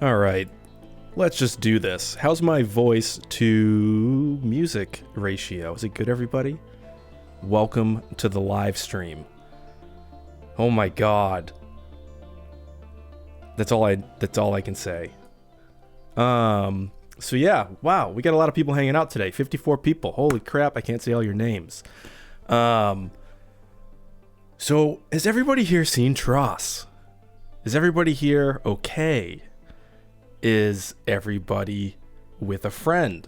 All right, let's just do this. How's my voice to music ratio? Is it good, everybody? Welcome to the live stream. Oh my god. That's all I can say. So yeah, wow, we got a lot of people hanging out today. 54 people. Holy crap, I can't say all your names. So has everybody here seen Tross? Is everybody here okay? Is everybody with a friend?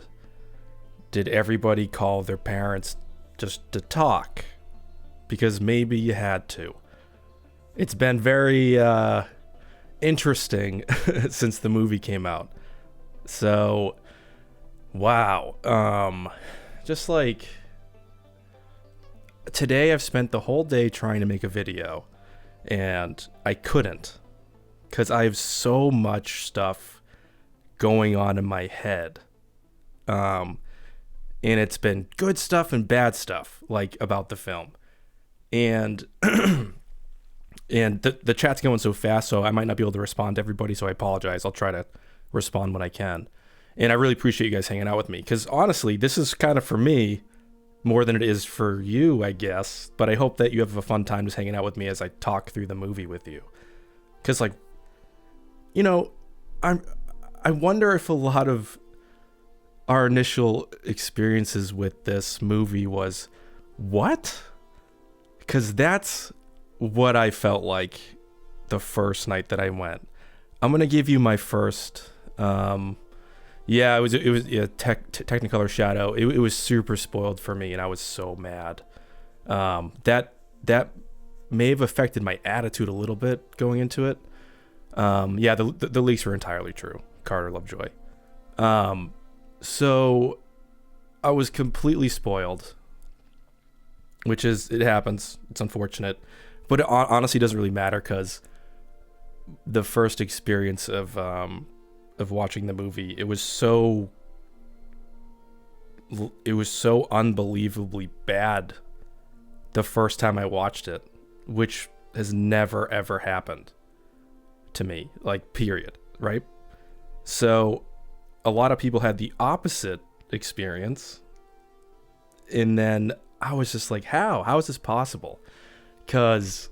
Did everybody call their parents just to talk? Because maybe you had to. It's been very interesting since the movie came out. So, wow. Just like today I've spent the whole day trying to make a video and I couldn't because I have so much stuff going on in my head. And it's been good stuff and bad stuff, like about the film. And and the chat's going so fast, so I might not be able to respond to everybody, so I apologize. I'll try to respond when I can. And I really appreciate you guys hanging out with me, because honestly, this is kind of for me more than it is for you, I guess. But I hope that you have a fun time just hanging out with me as I talk through the movie with you. Because, like, you know, I wonder if a lot of our initial experiences with this movie was, what? Because that's what I felt like the first night that I went. I'm going to give you my first, it was Technicolor Shadow. It was super spoiled for me, and I was so mad. That may have affected my attitude a little bit going into it. The leaks were entirely true. Carter Lovejoy. So I was completely spoiled, which is, it happens. It's unfortunate, but it honestly doesn't really matter, because the first experience of watching the movie, it was so unbelievably bad the first time I watched it, which has never ever happened to me, like, period, right? So a lot of people had the opposite experience, and then I was just like, how is this possible? Because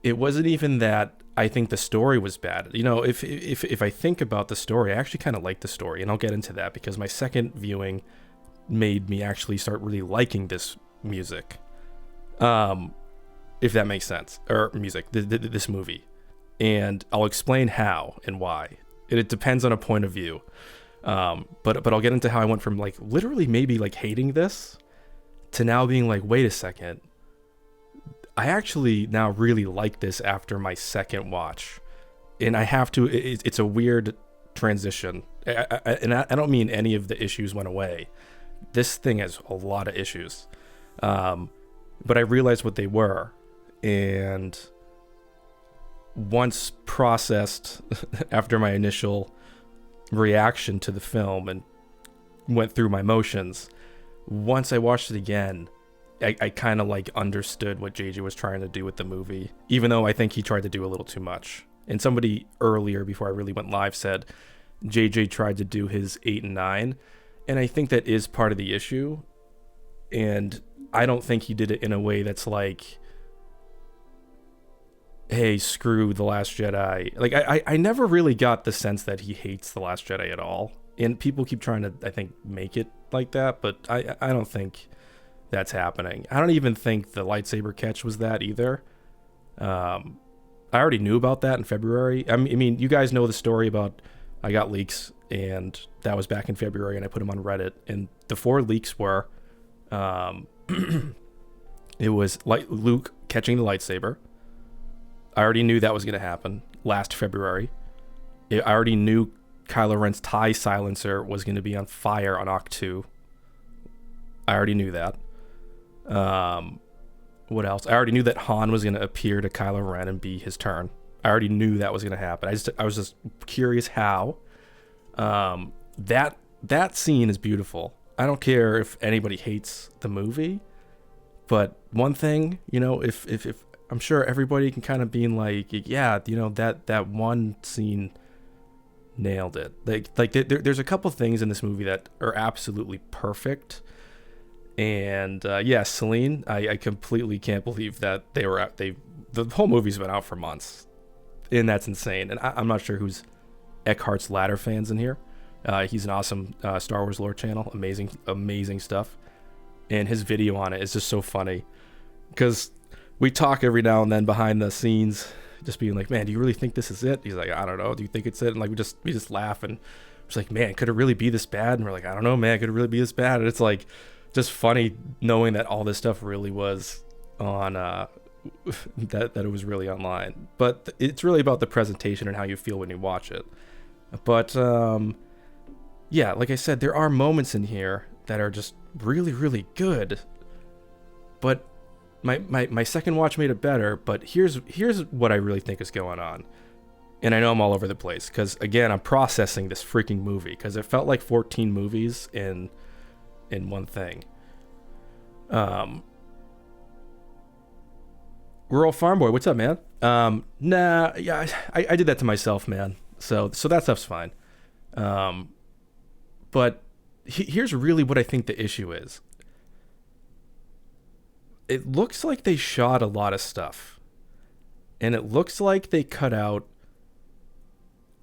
it wasn't even that I think the story was bad. You know, if I think about the story, I actually kind of like the story, and I'll get into that, because my second viewing made me actually start really liking this music, if that makes sense, or music, this movie. And I'll explain how and why. It depends on a point of view. But I'll get into how I went from, like, literally maybe, like, hating this to now being like, wait a second, I actually now really like this after my second watch. And I have to, it's a weird transition. I don't mean any of the issues went away. This thing has a lot of issues. But I realized what they were. And once processed after my initial reaction to the film and went through my motions, once I watched it again, I kind of like understood what JJ was trying to do with the movie, even though I think he tried to do a little too much. And somebody earlier, before I really went live, said JJ tried to do his 8 and 9, and I think that is part of the issue. And I don't think he did it in a way that's like, hey, screw The Last Jedi. Like, I never really got the sense that he hates The Last Jedi at all. And people keep trying to, I think, make it like that, but I don't think that's happening. I don't even think the lightsaber catch was that either. I already knew about that in February. I mean, you guys know the story about I got leaks, and that was back in February, and I put them on Reddit. And the 4 leaks were, it was like Luke catching the lightsaber. I already knew that was going to happen last February. I already knew Kylo Ren's TIE silencer was going to be on fire on Octo 2. I already knew that. What else? I already knew that Han was going to appear to Kylo Ren and be his turn. I already knew that was going to happen. I was just curious how. That scene is beautiful. I don't care if anybody hates the movie, but one thing, you know, if I'm sure everybody can kind of be like, yeah, you know, that one scene nailed it. There's a couple things in this movie that are absolutely perfect. And yeah, Celine, I completely can't believe that the whole movie's been out for months, and that's insane. And I'm not sure who's Eckhart's Ladder fans in here. He's an awesome Star Wars lore channel, amazing stuff, and his video on it is just so funny because we talk every now and then behind the scenes, just being like, man, do you really think this is it? He's like, I don't know. Do you think it's it? And like we just laugh, and it's like, man, could it really be this bad? And we're like, I don't know, man, could it really be this bad? And it's like just funny knowing that all this stuff really was on that it was really online. But it's really about the presentation and how you feel when you watch it. But yeah, like I said, there are moments in here that are just really, really good. But my second watch made it better. But here's what I really think is going on. And I know I'm all over the place because, again, I'm processing this freaking movie because it felt like 14 movies in one thing. Rural Farm Boy, what's up, man? Nah, yeah, I did that to myself, man. So that stuff's fine. But here's really what I think the issue is. It looks like they shot a lot of stuff, and it looks like they cut out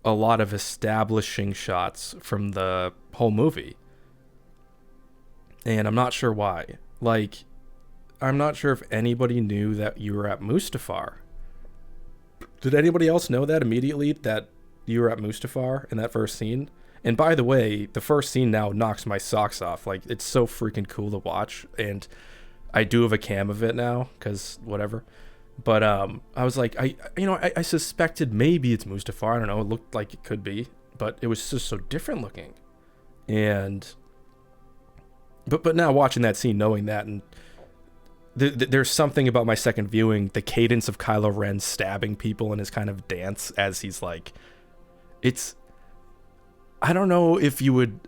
a lot of establishing shots from the whole movie. And I'm not sure why. Like, I'm not sure if anybody knew that you were at Mustafar. Did anybody else know that immediately, that you were at Mustafar in that first scene? And by the way, the first scene now knocks my socks off. Like, it's so freaking cool to watch. And I do have a cam of it now, because whatever. But I was like, I suspected maybe it's Mustafar. I don't know. It looked like it could be. But it was just so different looking. And... But now watching that scene, knowing that, and there's something about my second viewing, the cadence of Kylo Ren stabbing people in his kind of dance as he's like, it's, I don't know if you would,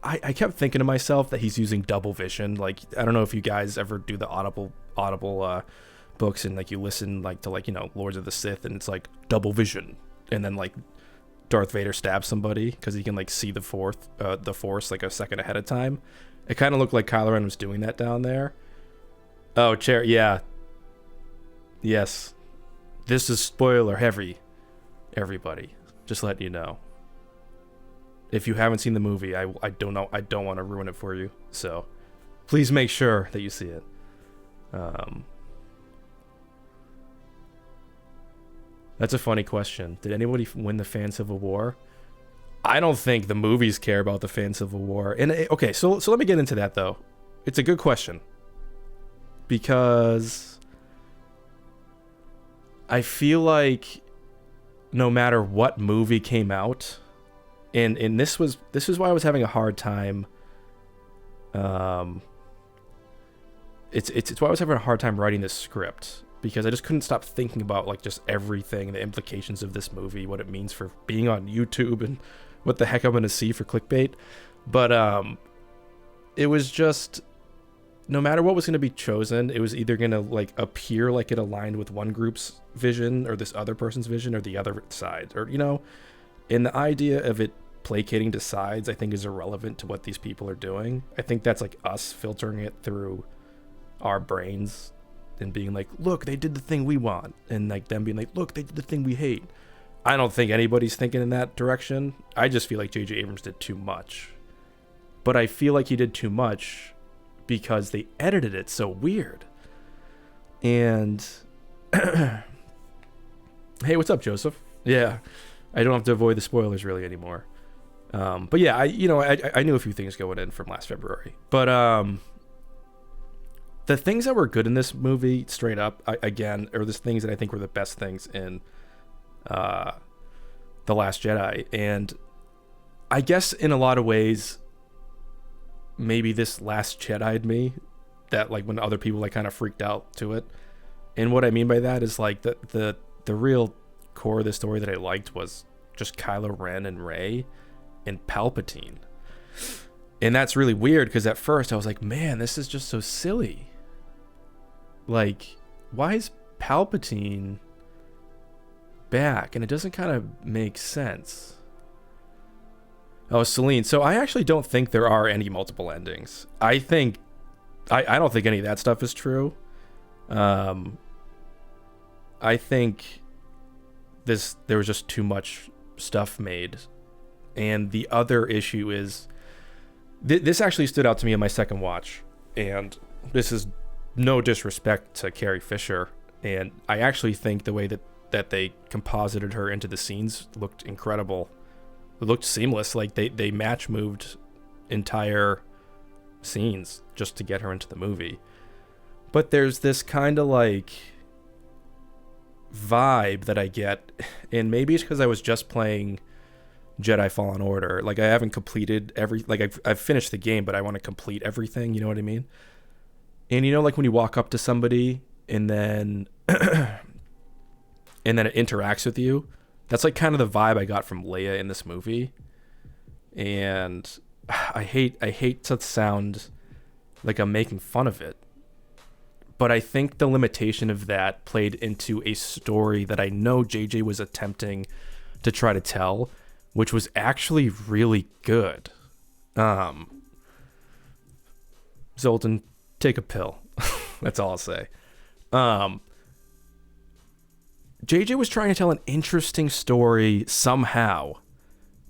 I kept thinking to myself that he's using double vision. Like, I don't know if you guys ever do the audible books and like you listen like to like, you know, Lords of the Sith and it's like double vision. And then like Darth Vader stabs somebody because he can like see the Force like a second ahead of time. It kind of looked like Kylo Ren was doing that down there. Oh, chair, yeah. Yes. This is spoiler heavy, everybody. Just letting you know. If you haven't seen the movie, I don't know. I don't want to ruin it for you. So please make sure that you see it. That's a funny question. Did anybody win the fan Civil War? I don't think the movies care about the fan Civil War. And okay, so let me get into that though. It's a good question. Because I feel like no matter what movie came out, and this was why I was having a hard time. It's why I was having a hard time writing this script, because I just couldn't stop thinking about like just everything, the implications of this movie, what it means for being on YouTube, and what the heck I'm gonna see for clickbait. But it was just, no matter what was going to be chosen, it was either going to like appear like it aligned with one group's vision or this other person's vision or the other side, or, you know, and the idea of it placating to sides, I think, is irrelevant to what these people are doing. I think that's like us filtering it through our brains and being like, look, they did the thing we want, and like them being like, look, they did the thing we hate. I don't think anybody's thinking in that direction. I just feel like J.J. Abrams did too much. But I feel like he did too much because they edited it so weird. And hey, what's up, Joseph? Yeah, I don't have to avoid the spoilers really anymore. But yeah, I knew a few things going in from last February. But the things that were good in this movie, straight up, again, are the things that I think were the best things in The Last Jedi. And I guess in a lot of ways, maybe this Last Jedi'd me, that like when other people like kind of freaked out to it. And what I mean by that is like the real core of the story that I liked was just Kylo Ren and Rey and Palpatine. And that's really weird because at first I was like, man, this is just so silly. Like, why is Palpatine back? And it doesn't kind of make sense. Oh, Celine. So I actually don't think there are any multiple endings. I don't think any of that stuff is true. Um, I think there was just too much stuff made, and the other issue is this actually stood out to me in my second watch, and this is no disrespect to Carrie Fisher, and I actually think the way that they composited her into the scenes looked incredible. It looked seamless. Like they match moved entire scenes just to get her into the movie. But there's this kind of like vibe that I get, and maybe it's because I was just playing Jedi Fallen Order. Like I haven't completed I've finished the game, but I want to complete everything. You know what I mean? And you know, like when you walk up to somebody and then and then it interacts with you. That's like kind of the vibe I got from Leia in this movie. And I hate to sound like I'm making fun of it, but I think the limitation of that played into a story that I know JJ was attempting to try to tell, which was actually really good. Zoltan, take a pill. That's all I'll say. JJ was trying to tell an interesting story somehow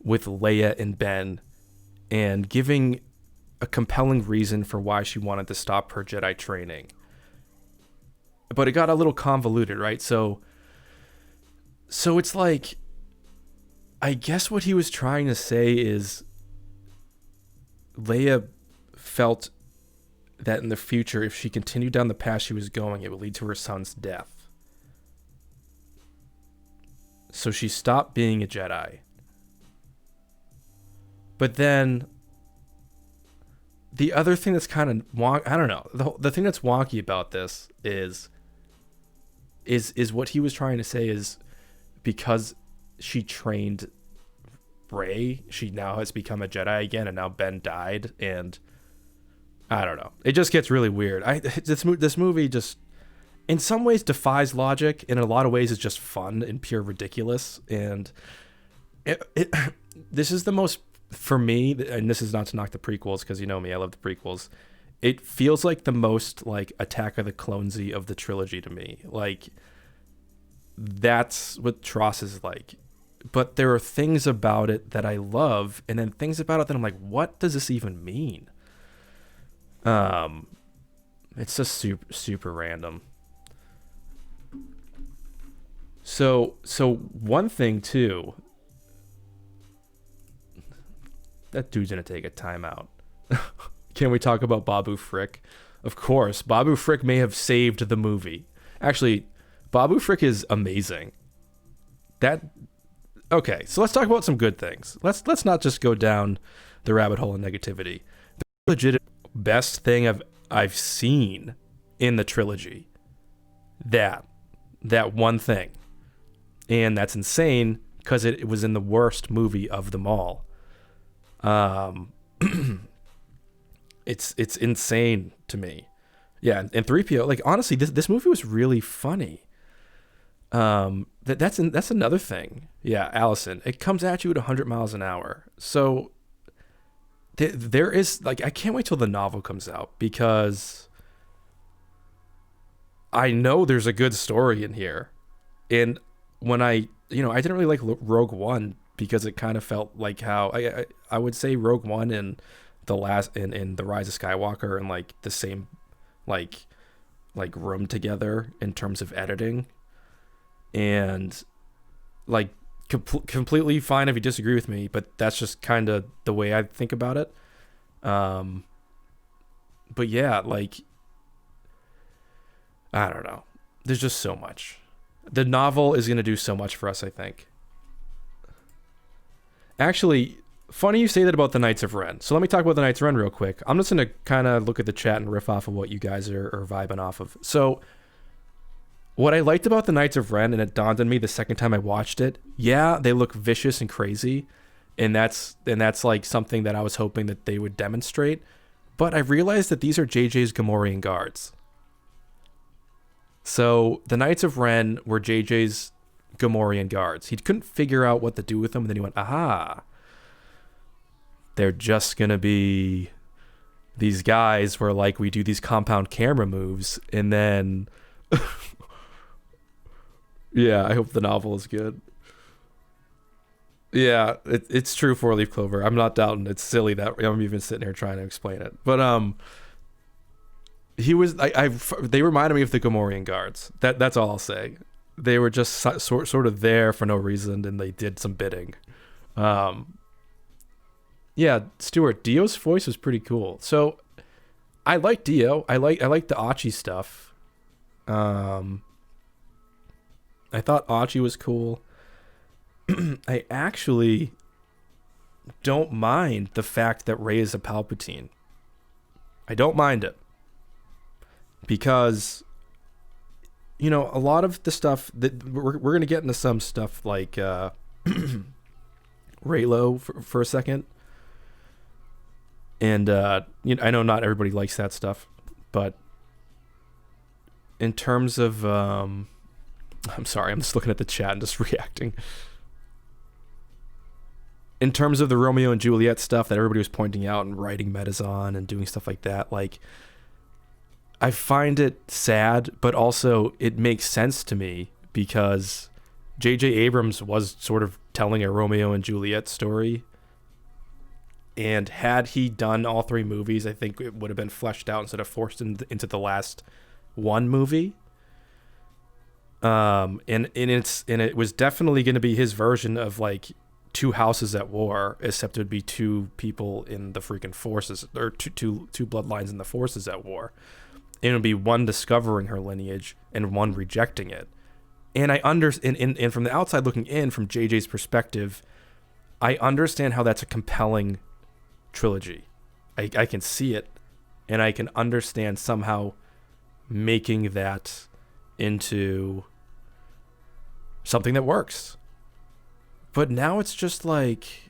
with Leia and Ben, and giving a compelling reason for why she wanted to stop her Jedi training. But it got a little convoluted, right? So it's like, I guess what he was trying to say is Leia felt that in the future, if she continued down the path she was going, it would lead to her son's death. So she stopped being a Jedi. But then the other thing that's kind of wonky, I don't know. The thing that's wonky about this is what he was trying to say is because she trained Rey, she now has become a Jedi again, and now Ben died, and I don't know. It just gets really weird. This movie just, in some ways, defies logic. In a lot of ways, it's just fun and pure ridiculous. And this is the most, for me, and this is not to knock the prequels, because you know me, I love the prequels. It feels like the most like Attack of the Clonesy of the trilogy to me. Like, that's what Tross is like. But there are things about it that I love, and then things about it that I'm like, what does this even mean? It's just super, super random. So one thing too, that dude's gonna take a timeout. Can we talk about Babu Frick? Of course, Babu Frick may have saved the movie. Actually, Babu Frick is amazing. Okay, so let's talk about some good things. Let's not just go down the rabbit hole of negativity. The legit best thing I've seen in the trilogy. That one thing. And that's insane because it was in the worst movie of them all. It's insane to me. Yeah, and 3PO, like honestly, this movie was really funny. That's another thing. Yeah, Allison, it comes at you at 100 miles an hour. So there is, like, I can't wait till the novel comes out, because I know there's a good story in here. And when I didn't really like Rogue One, because it kind of felt like how I would say Rogue One and the last in the Rise of Skywalker and like the same like room together in terms of editing. And like completely fine if you disagree with me, but that's just kind of the way I think about it. But yeah, like, I don't know. There's just so much. The novel is going to do so much for us, I think. Actually, funny you say that about the Knights of Ren. So let me talk about the Knights of Ren real quick. I'm just going to kind of look at the chat and riff off of what you guys are vibing off of. So what I liked about the Knights of Ren, and it dawned on me the second time I watched it, yeah, they look vicious and crazy, and that's like something that I was hoping that they would demonstrate. But I realized that these are JJ's Gamorrean guards. So the Knights of Ren were JJ's Gamorrean guards. He couldn't figure out what to do with them, and then he went, aha. they're just gonna be these guys where like we do these compound camera moves and then yeah, I hope the novel is good. Yeah, it's true. Four Leaf Clover. I'm not doubting. It's silly that I'm even sitting here trying to explain it. But he was. They reminded me of the Gamorrean guards. That's all I'll say. They were just sort of there for no reason, and they did some bidding. Yeah, Stuart. Dio's voice was pretty cool. So I like Dio. I like the Achi stuff. I thought Achi was cool. I actually don't mind the fact that Rey is a Palpatine. I don't mind it. Because, you know, a lot of the stuff that we're going to get into some stuff like Reylo for a second. And, you know, I know not everybody likes that stuff, but in terms of, I'm sorry, I'm just looking at the chat and just reacting. In terms of the Romeo and Juliet stuff that everybody was pointing out and writing metas on and doing stuff like that, like, I find it sad, but also it makes sense to me because J.J. Abrams was sort of telling a Romeo and Juliet story. And had he done all three movies, I think it would have been fleshed out instead of forced into the last one movie. And it was definitely going to be his version of like two houses at war, except it would be two people in the freaking forces, or two bloodlines in the forces at war. And it would be one discovering her lineage and one rejecting it. And I and from the outside looking in, from JJ's perspective, I understand how that's a compelling trilogy. I can see it, and I can understand somehow making that into something that works. But now it's just like,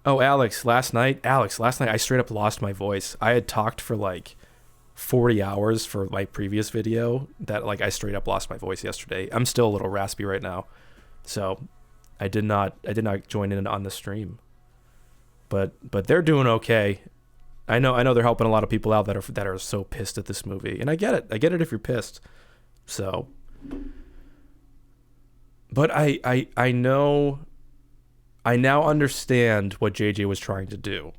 oh, Alex, last night I straight up lost my voice. I had talked for like 40 hours for my previous video that like I straight up lost my voice yesterday. I'm still a little raspy right now. So I did not join in on the stream. But they're doing okay. I know they're helping a lot of people out that are so pissed at this movie. And I get it. I get it if you're pissed. So, but I know, I now understand what JJ was trying to do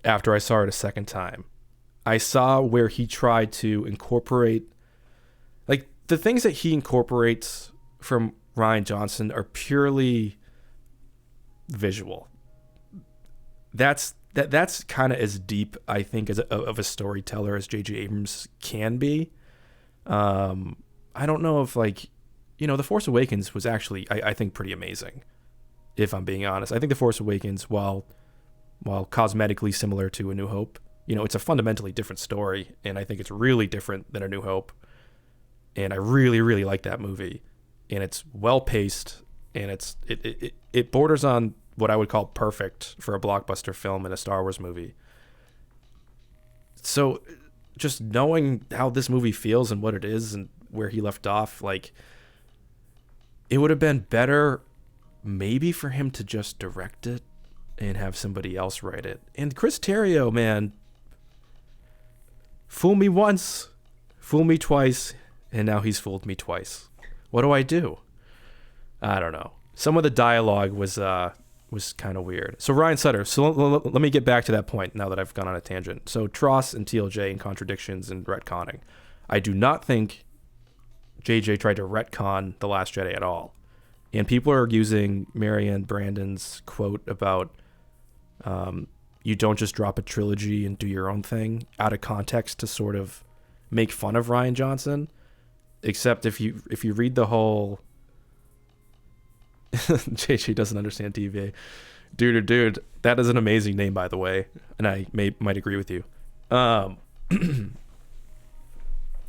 after I saw it a second time. I saw where he tried to incorporate, like, the things that he incorporates from Rian Johnson are purely visual. That's kind of as deep, I think, of a storyteller as J.J. Abrams can be. I don't know if, like, you know, The Force Awakens was actually, I think, pretty amazing, if I'm being honest. I think The Force Awakens, while cosmetically similar to A New Hope, you know, it's a fundamentally different story, and I think it's really different than A New Hope. And I really, really like that movie. And it's well-paced, and it borders on what I would call perfect for a blockbuster film and a Star Wars movie. So just knowing how this movie feels and what it is and where he left off, like, it would have been better maybe for him to just direct it and have somebody else write it. And Chris Terrio, man, fool me once, fool me twice, and now he's fooled me twice. What do I do? I don't know. Some of the dialogue was kind of weird. So Ryan Sutter, so let me get back to that point now that I've gone on a tangent. So Tross and TLJ and contradictions and retconning. I do not think JJ tried to retcon The Last Jedi at all. And people are using Marianne Brandon's quote about you don't just drop a trilogy and do your own thing out of context to sort of make fun of Rian Johnson. Except if you read the whole JJ doesn't understand TVA. Dude, that is an amazing name, by the way, and I might agree with you.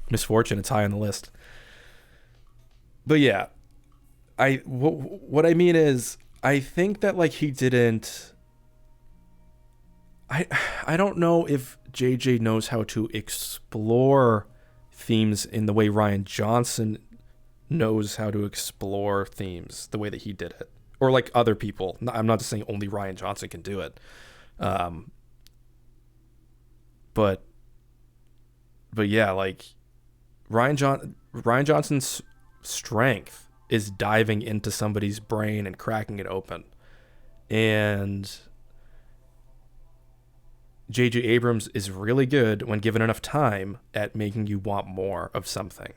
Misfortune, it's high on the list. But yeah, what I mean is, I think that, like, he didn't. I don't know if JJ knows how to explore themes in the way Rian Johnson knows how to explore themes, the way that he did it. or like other people. I'm not just saying only Rian Johnson can do it. But yeah, like Rian Johnson's strength is diving into somebody's brain and cracking it open. And J.J. Abrams is really good when given enough time at making you want more of something,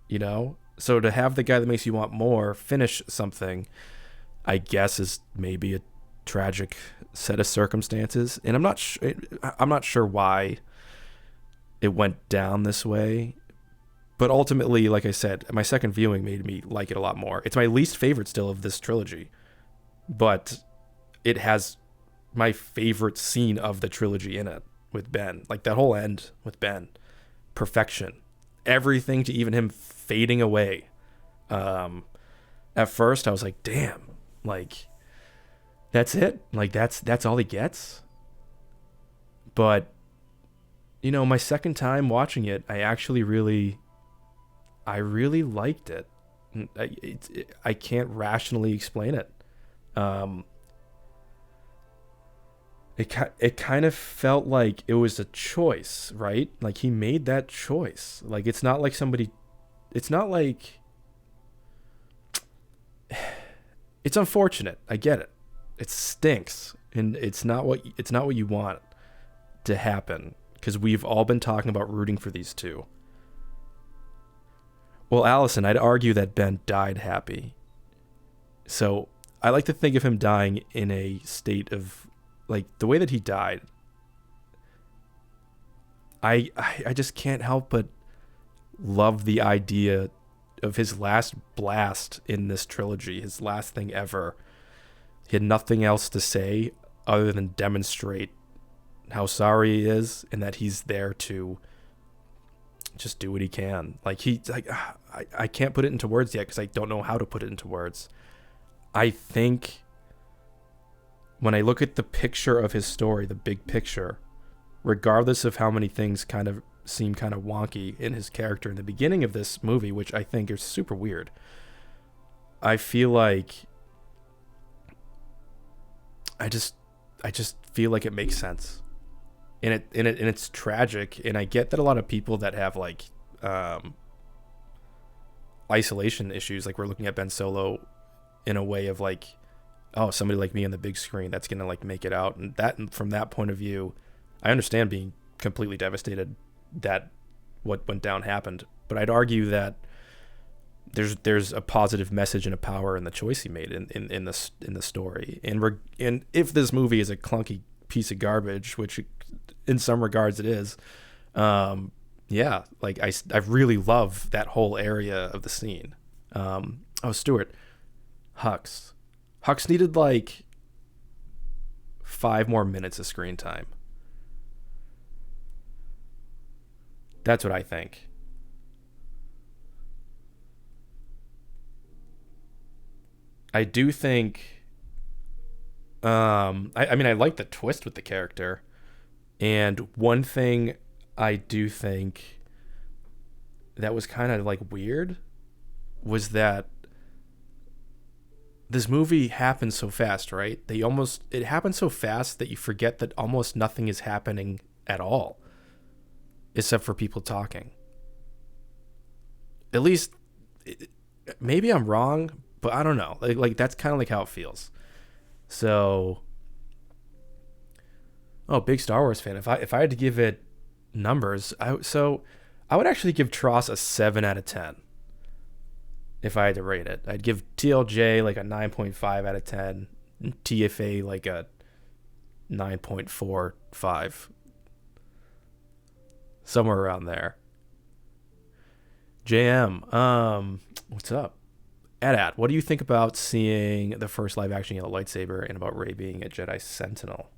you know? So to have the guy that makes you want more finish something, I guess, is maybe a tragic set of circumstances. And I'm not sure why it went down this way. But ultimately, like I said, my second viewing made me like it a lot more. It's my least favorite still of this trilogy, but it has my favorite scene of the trilogy in it with Ben. Like that whole end with Ben. Perfection. Everything to even him fading away. At first I was like, damn, like that's it? Like that's all he gets? But you know, my second time watching it, I really liked it. I can't rationally explain it. It kind of felt like it was a choice, right? Like he made that choice. Like it's not like it's unfortunate. I get it. It stinks, and it's not what you want to happen, because we've all been talking about rooting for these two. Well, Allison, I'd argue that Ben died happy. So I like to think of him dying in a state of, like, the way that he died. I just can't help but love the idea of his last blast in this trilogy, his last thing ever. He had nothing else to say other than demonstrate how sorry he is and that he's there to just do what he can. Like I can't put it into words yet because I don't know how to put it into words. I think when I look at the picture of his story, the big picture, regardless of how many things kind of seem kind of wonky in his character in the beginning of this movie, which I think is super weird, I feel like I just feel like it makes sense. And it's tragic, and I get that a lot of people that have like isolation issues, like we're looking at Ben Solo in a way of like, oh, somebody like me on the big screen that's gonna like make it out, and from that point of view, I understand being completely devastated that what went down happened, but I'd argue that there's a positive message and a power in the choice he made in the story. And if this movie is a clunky piece of garbage, which in some regards it is, yeah, like I really love that whole area of the scene. Stuart, Hux needed like 5 more minutes of screen time. That's what I think. I do think I mean, I like the twist with the character, and one thing I do think that was kind of like weird was that this movie happened so fast, right? It happened so fast that you forget that almost nothing is happening at all, except for people talking. At least, maybe I'm wrong, but I don't know. Like that's kind of like how it feels. So, big Star Wars fan. If I had to give it numbers, I would actually give Tross a 7 out of 10. If I had to rate it, I'd give TLJ like a 9.5 out of 10, and TFA like a 9.45, somewhere around there. JM, what's up? AT, what do you think about seeing the first live action yellow lightsaber and about Rey being a Jedi Sentinel?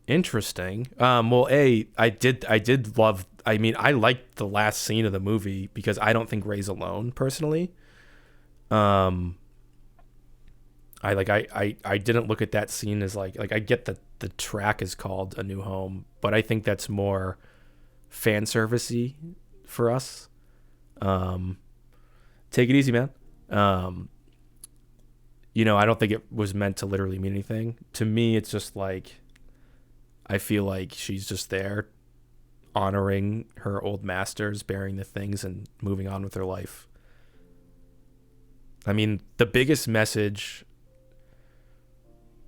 Interesting. Well, I did love. I mean, I liked the last scene of the movie because I don't think Rey's alone personally. I didn't look at that scene as like I get that the track is called A New Home, but I think that's more fan servicey for us. Take it easy, man. Um, I don't think it was meant to literally mean anything. To me, it's just like, I feel like she's just there honoring her old masters, bearing the things and moving on with her life. I mean, the biggest message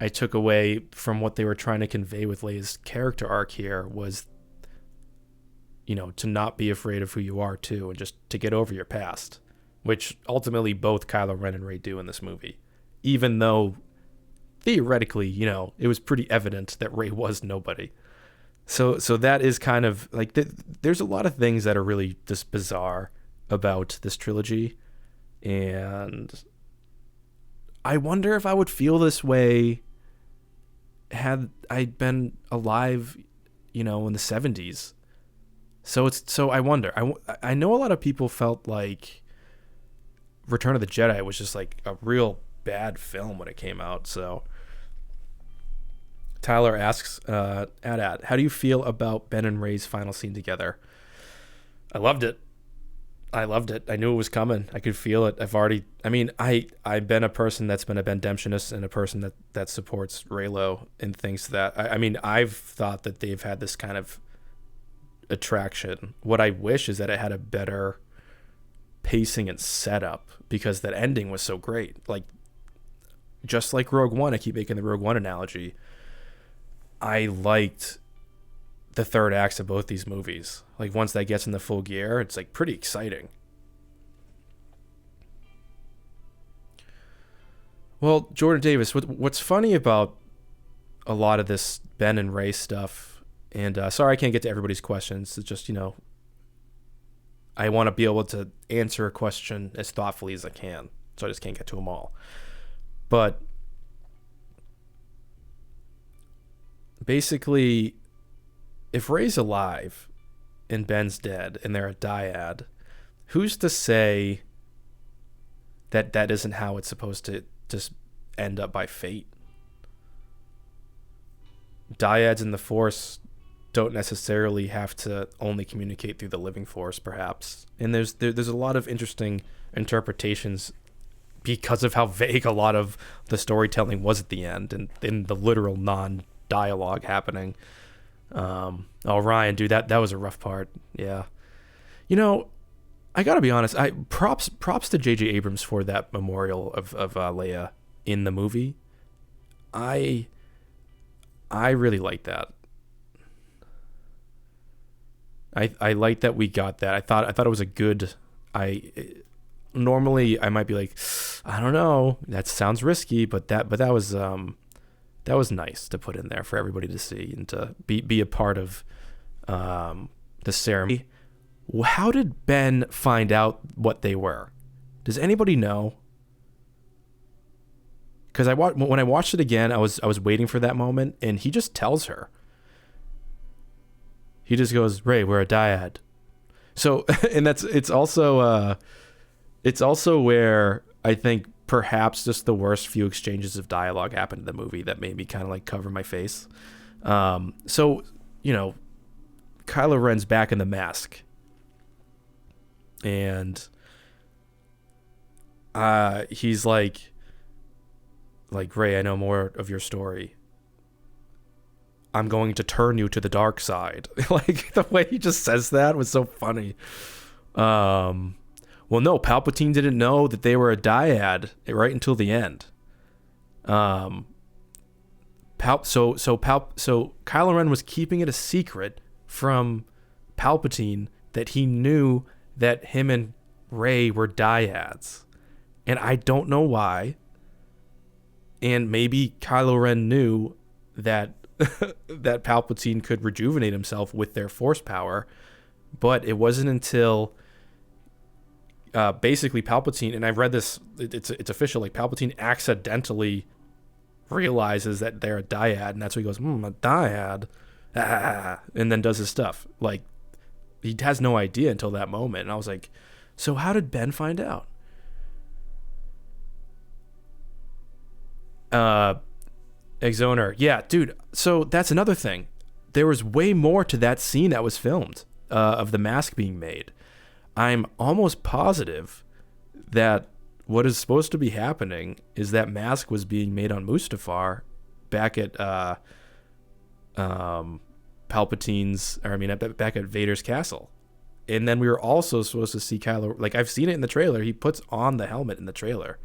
I took away from what they were trying to convey with Leia's character arc here was, to not be afraid of who you are too, and just to get over your past, which ultimately both Kylo Ren and Rey do in this movie. Even though theoretically, it was pretty evident that Rey was nobody. So that is kind of like, there's a lot of things that are really just bizarre about this trilogy. And I wonder if I would feel this way had I been alive, in the 70s. So I wonder. I know a lot of people felt like Return of the Jedi was just like a real bad film when it came out. So Tyler asks, at how do you feel about Ben and Rey's final scene together? I loved it. I knew it was coming. I could feel it. I've been a person that's been a Bendemptionist and a person that supports Reylo and thinks that, I've thought that they've had this kind of attraction. What I wish is that it had a better pacing and setup, because that ending was so great. Like, just like Rogue One, I keep making the Rogue One analogy. I liked the third acts of both these movies. Like, once that gets in the full gear, it's like pretty exciting. Well, Jordan Davis, what's funny about a lot of this Ben and Rey stuff, and sorry I can't get to everybody's questions. It's just, I want to be able to answer a question as thoughtfully as I can, so I just can't get to them all. But basically, if Rey's alive and Ben's dead and they're a dyad, who's to say that isn't how it's supposed to just end up by fate? Dyads in the Force don't necessarily have to only communicate through the living Force, perhaps. And there's a lot of interesting interpretations because of how vague a lot of the storytelling was at the end, and in the literal non-dialogue happening. Ryan, dude, that was a rough part. Yeah. I gotta be honest, props to J.J. Abrams for that memorial of Leia in the movie. I really like that. I like that we got that. I thought it was a good. Normally I might be like, I don't know, that sounds risky, but that was nice to put in there for everybody to see and to be a part of the ceremony. How did Ben find out what they were? Does anybody know? Because when I watched it again, I was waiting for that moment, and he just tells her. He just goes, "Rey, we're a dyad." So, and it's also where I think perhaps just the worst few exchanges of dialogue happened in the movie that made me kind of like cover my face. So, Kylo Ren's back in the mask, and he's like, Rey, I know more of your story. I'm going to turn you to the dark side. Like, the way he just says that was so funny. Well, no, Palpatine didn't know that they were a dyad right until the end. So Kylo Ren was keeping it a secret from Palpatine that he knew that him and Rey were dyads. And I don't know why. And maybe Kylo Ren knew that that Palpatine could rejuvenate himself with their force power, but it wasn't until basically Palpatine, and I've read this, it's official, like Palpatine accidentally realizes that they're a dyad, and that's why he goes, a dyad, and then does his stuff. Like, he has no idea until that moment, and I was like, so how did Ben find out? Exoner, yeah, dude. So that's another thing. There was way more to that scene that was filmed of the mask being made. I'm almost positive that what is supposed to be happening is that mask was being made on Mustafar back at Palpatine's, or I mean, back at Vader's castle. And then we were also supposed to see Kylo, like I've seen it in the trailer. He puts on the helmet in the trailer.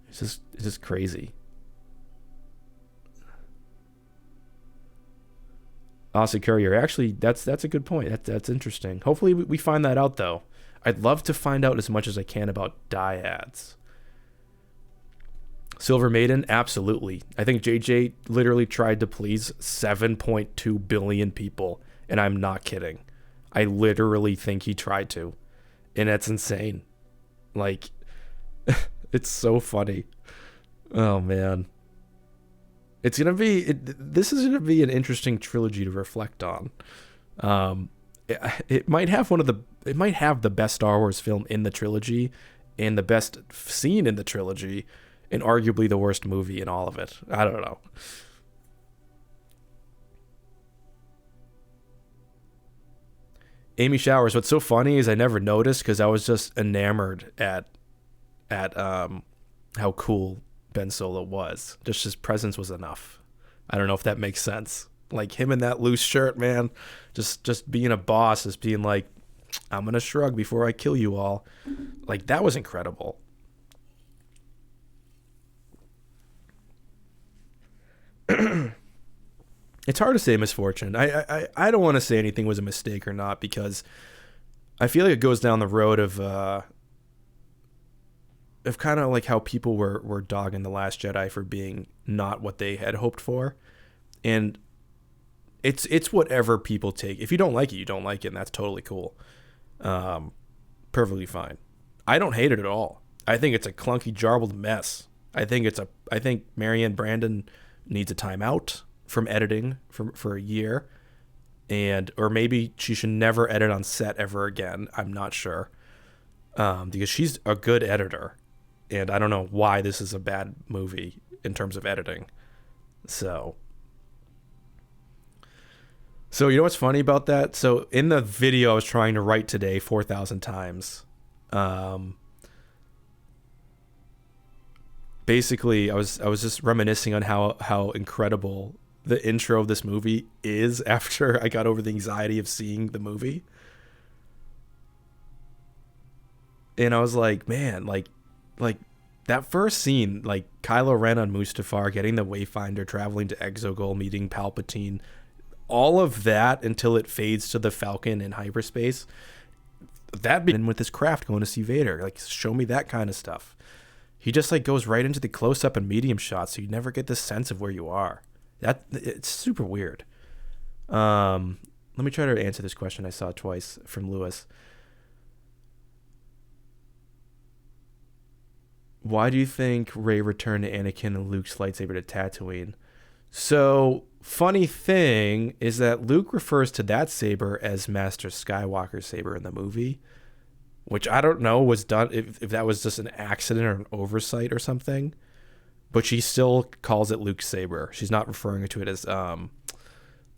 It's just crazy. Austin Courier, actually, that's a good point. That's interesting. Hopefully we find that out, though. I'd love to find out as much as I can about dyads. Silver Maiden, absolutely. I think JJ literally tried to please 7.2 billion people, and I'm not kidding. I literally think he tried to, and that's insane. Like, it's so funny. Oh, man. This is gonna be an interesting trilogy to reflect on. It might have the best Star Wars film in the trilogy, and the best scene in the trilogy, and arguably the worst movie in all of it. I don't know. Amy Showers. What's so funny is I never noticed because I was just enamored at how cool Ben Solo was. Just his presence was enough. I don't know if that makes sense. Like him in that loose shirt, man. Just being a boss, just being like, I'm gonna shrug before I kill you all. Like that was incredible. It's hard to say misfortune. I don't want to say anything was a mistake or not because I feel like it goes down the road of kind of like how people were dogging The Last Jedi for being not what they had hoped for. And it's whatever people take. If you don't like it, you don't like it, and that's totally cool. Perfectly fine. I don't hate it at all. I think it's a clunky, jarbled mess. I think Marianne Brandon needs a timeout from editing for a year, or maybe she should never edit on set ever again. I'm not sure, because she's a good editor, and I don't know why this is a bad movie in terms of editing. So you know what's funny about that? So in the video I was trying to write today 4,000 times, basically I was just reminiscing on how incredible the intro of this movie is after I got over the anxiety of seeing the movie. And I was like, man, like that first scene, like Kylo Ren on Mustafar, getting the Wayfinder, traveling to Exegol, meeting Palpatine, all of that until it fades to the Falcon in hyperspace. That begin with his craft going to see Vader. Like, show me that kind of stuff. He just like goes right into the close-up and medium shots, so you never get this sense of where you are. It's super weird. Let me try to answer this question I saw twice from Lewis. Why do you think Rey returned to Anakin and Luke's lightsaber to Tatooine? So, funny thing is that Luke refers to that saber as Master Skywalker saber in the movie, which I don't know was done, if that was just an accident or an oversight or something, but she still calls it Luke's saber. She's not referring to it as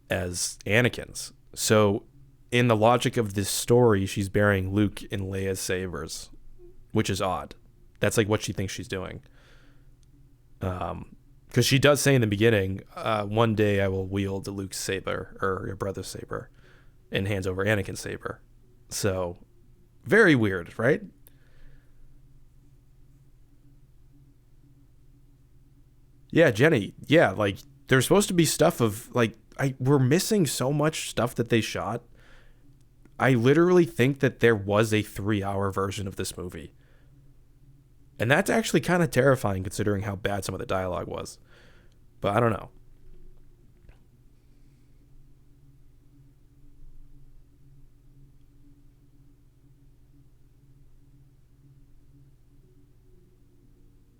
Anakin's. So, in the logic of this story, she's burying Luke in Leia's sabers, which is odd. That's like what she thinks she's doing. Because she does say in the beginning, one day I will wield Luke's saber, or your brother's saber, and hands over Anakin's saber. So, very weird, right? Yeah, Jenny. Yeah, like, there's supposed to be stuff of, like, we're missing so much stuff that they shot. I literally think that there was a 3-hour version of this movie. And that's actually kind of terrifying considering how bad some of the dialogue was. But I don't know.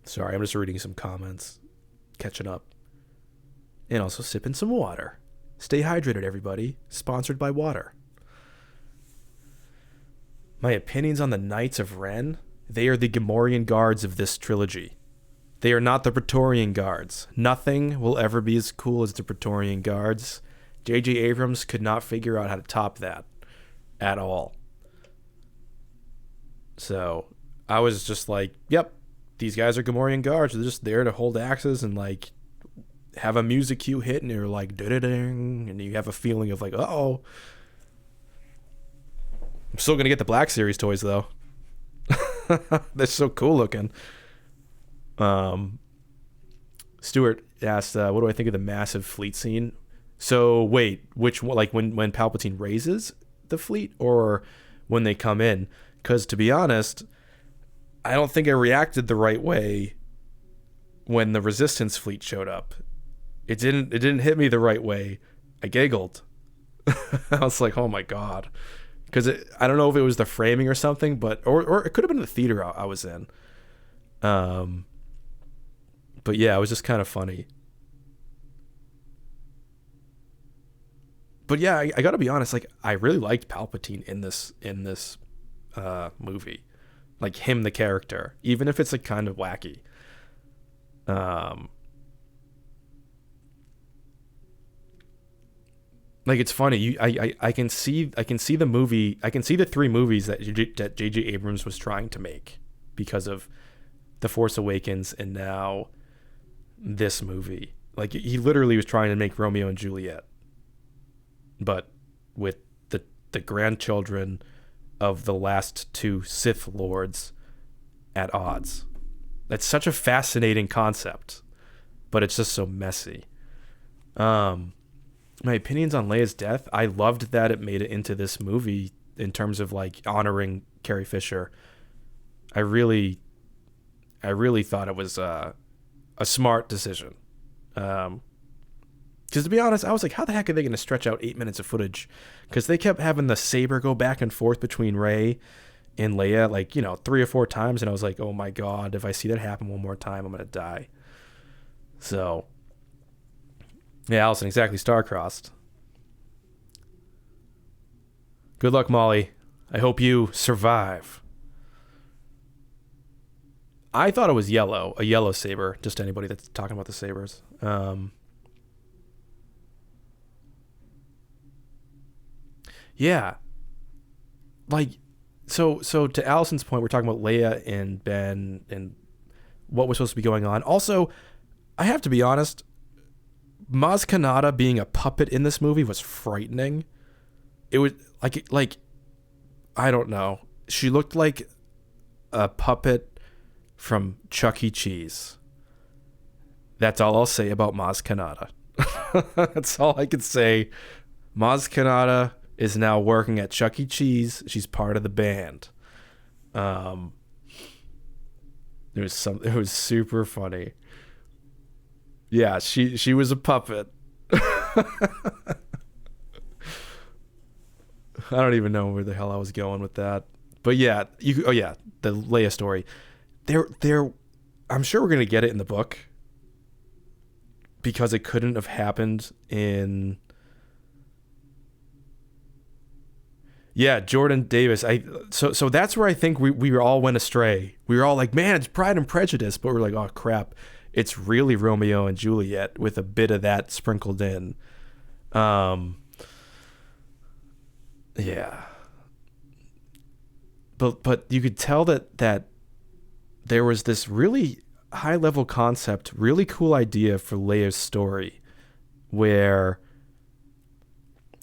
Sorry, I'm just reading some comments. Catching up. And also sipping some water. Stay hydrated, everybody. Sponsored by water. My opinions on the Knights of Ren? They are the Gamorrean guards of this trilogy. They are not the Praetorian guards. Nothing will ever be as cool as the Praetorian guards. J.J. Abrams could not figure out how to top that at all. So I was just like, yep, these guys are Gamorrean guards. They're just there to hold axes and like have a music cue hit, and you're like, da-da-ding, and you have a feeling of like, oh. I'm still gonna get the Black Series toys though. They're so cool looking. Stuart asked, what do I think of the massive fleet scene? So wait, which one? Like when Palpatine raises the fleet, or when they come in? Because to be honest, I don't think I reacted the right way when the Resistance fleet showed up. It didn't hit me the right way. I giggled. I was like, oh my god. Because I don't know if it was the framing or something, but or it could have been the theater I was in. But yeah, it was just kind of funny. But yeah, I gotta be honest. Like, I really liked Palpatine in this movie, like him, the character, even if it's like kind of wacky. Like, it's funny. I can see the movie. I can see the three movies that J.J. Abrams was trying to make because of The Force Awakens and now this movie. Like, he literally was trying to make Romeo and Juliet, but with the grandchildren of the last two Sith Lords at odds. That's such a fascinating concept, but it's just so messy. My opinions on Leia's death, I loved that it made it into this movie in terms of like honoring Carrie Fisher. I really thought it was a smart decision. Because to be honest, I was like, how the heck are they going to stretch out 8 minutes of footage? Because they kept having the saber go back and forth between Rey and Leia, like, 3 or 4 times. And I was like, oh my God, if I see that happen one more time, I'm going to die. So, yeah, Allison, exactly, star-crossed. Good luck, Molly. I hope you survive. I thought it was yellow, a yellow saber, just anybody that's talking about the sabers. Yeah. Like, so to Allison's point, we're talking about Leia and Ben and what was supposed to be going on. Also, I have to be honest, Maz Kanata being a puppet in this movie was frightening. It was like I don't know. She looked like a puppet from Chuck E. Cheese. That's all I'll say about Maz Kanata. That's all I can say. Maz Kanata is now working at Chuck E. Cheese. She's part of the band. It was super funny. Yeah, she was a puppet. I don't even know where the hell I was going with that. But yeah, the Leia story. There I'm sure we're going to get it in the book because it couldn't have happened in. Yeah, Jordan Davis. So that's where I think we all went astray. We were all like, man, it's Pride and Prejudice, but we're like, oh crap, it's really Romeo and Juliet with a bit of that sprinkled in. Yeah. But you could tell that there was this really high level concept, really cool idea for Leia's story where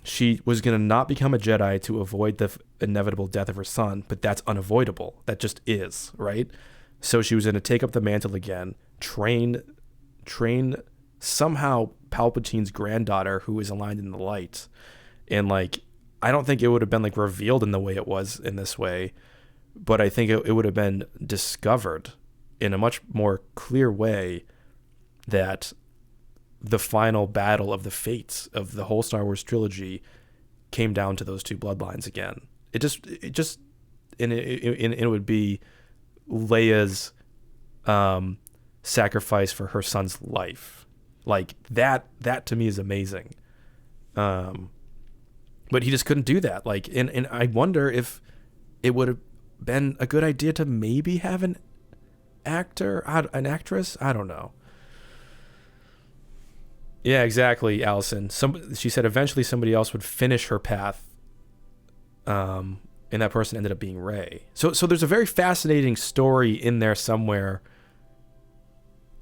she was going to not become a Jedi to avoid the inevitable death of her son, but that's unavoidable. That just is, right? So she was going to take up the mantle again, train somehow Palpatine's granddaughter who is aligned in the light. And like, I don't think it would have been like revealed in the way it was in this way, but I think it would have been discovered in a much more clear way that the final battle of the fates of the whole Star Wars trilogy came down to those two bloodlines again. It would be Leia's sacrifice for her son's life. Like that to me is amazing. But he just couldn't do that. Like, and I wonder if it would have been a good idea to maybe have an actress. I don't know. Yeah, exactly, Allison. She said eventually somebody else would finish her path. and that person ended up being Rey. So there's a very fascinating story in there somewhere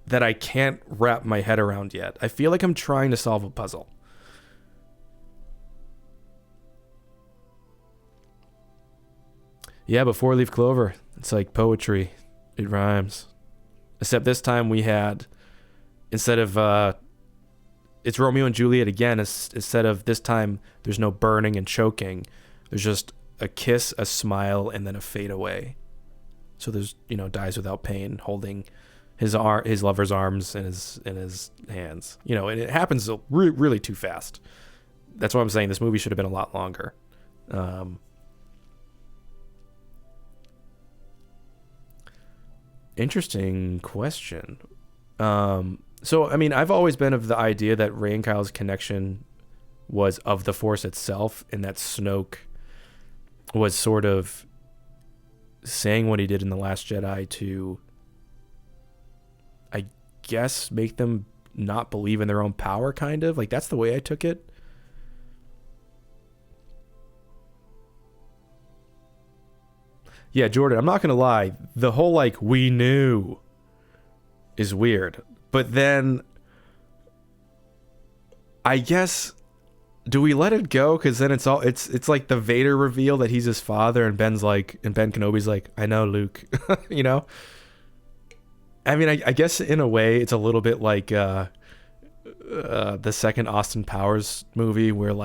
that I can't wrap my head around yet. I feel like I'm trying to solve a puzzle. Yeah, but four-leaf clover, it's like poetry. It rhymes. Except this time we had, instead of, it's Romeo and Juliet again, instead of this time, there's no burning and choking. There's just a kiss, a smile, and then a fade away. So there's, dies without pain, holding his lover's arms in his hands. And it happens really too fast. That's why I'm saying this movie should have been a lot longer. Interesting question. So, I mean, I've always been of the idea that Rey and Kylo's connection was of the Force itself, and that Snoke was sort of saying what he did in The Last Jedi to, I guess, make them not believe in their own power, kind of. Like, that's the way I took it. Yeah, Jordan, I'm not going to lie. The whole, we knew is weird. But then, I guess, do we let it go? Because then it's like the Vader reveal that he's his father, and Ben Kenobi's like, I know, Luke. I mean, I guess in a way, it's a little bit like the second Austin Powers movie where,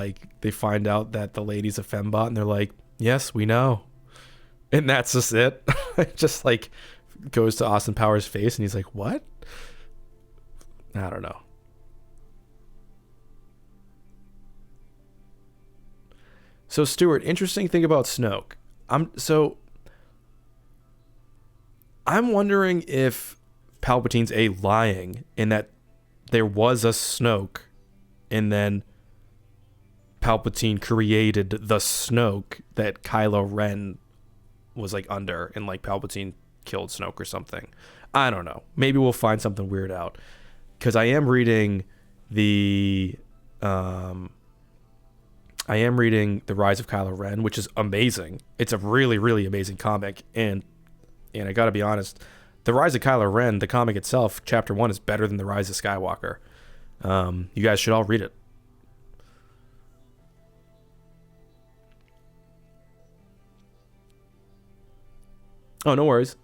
they find out that the lady's a fembot, and they're like, yes, we know. And that's just it. It just goes to Austin Powers' face and he's like, what? I don't know. So Stuart, interesting thing about Snoke. I'm wondering if Palpatine's lying in that there was a Snoke and then Palpatine created the Snoke that Kylo Ren was under, and Palpatine killed Snoke or something. I don't know. Maybe we'll find something weird out, because I am reading the Rise of Kylo Ren, which is amazing. It's a really, really amazing comic, and I gotta be honest, the Rise of Kylo Ren, the comic itself, chapter 1, is better than the Rise of Skywalker. You guys should all read it. Oh, no worries.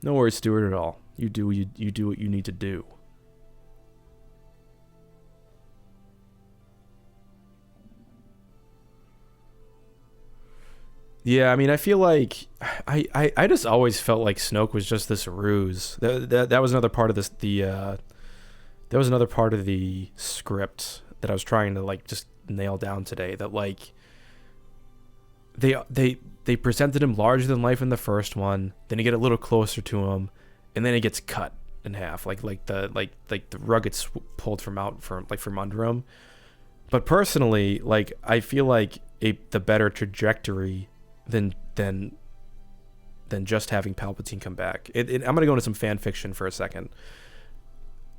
No worries, Stuart, at all. You do what you need to do. Yeah, I mean, I feel like I just always felt like Snoke was just this ruse. That was another part of this. That was another part of the script that I was trying to just nail down today. That they presented him larger than life in the first one, then you get a little closer to him, and then it gets cut in half, like the rug gets pulled from under him. But personally, I feel like the better trajectory than just having Palpatine come back. I'm gonna go into some fan fiction for a second.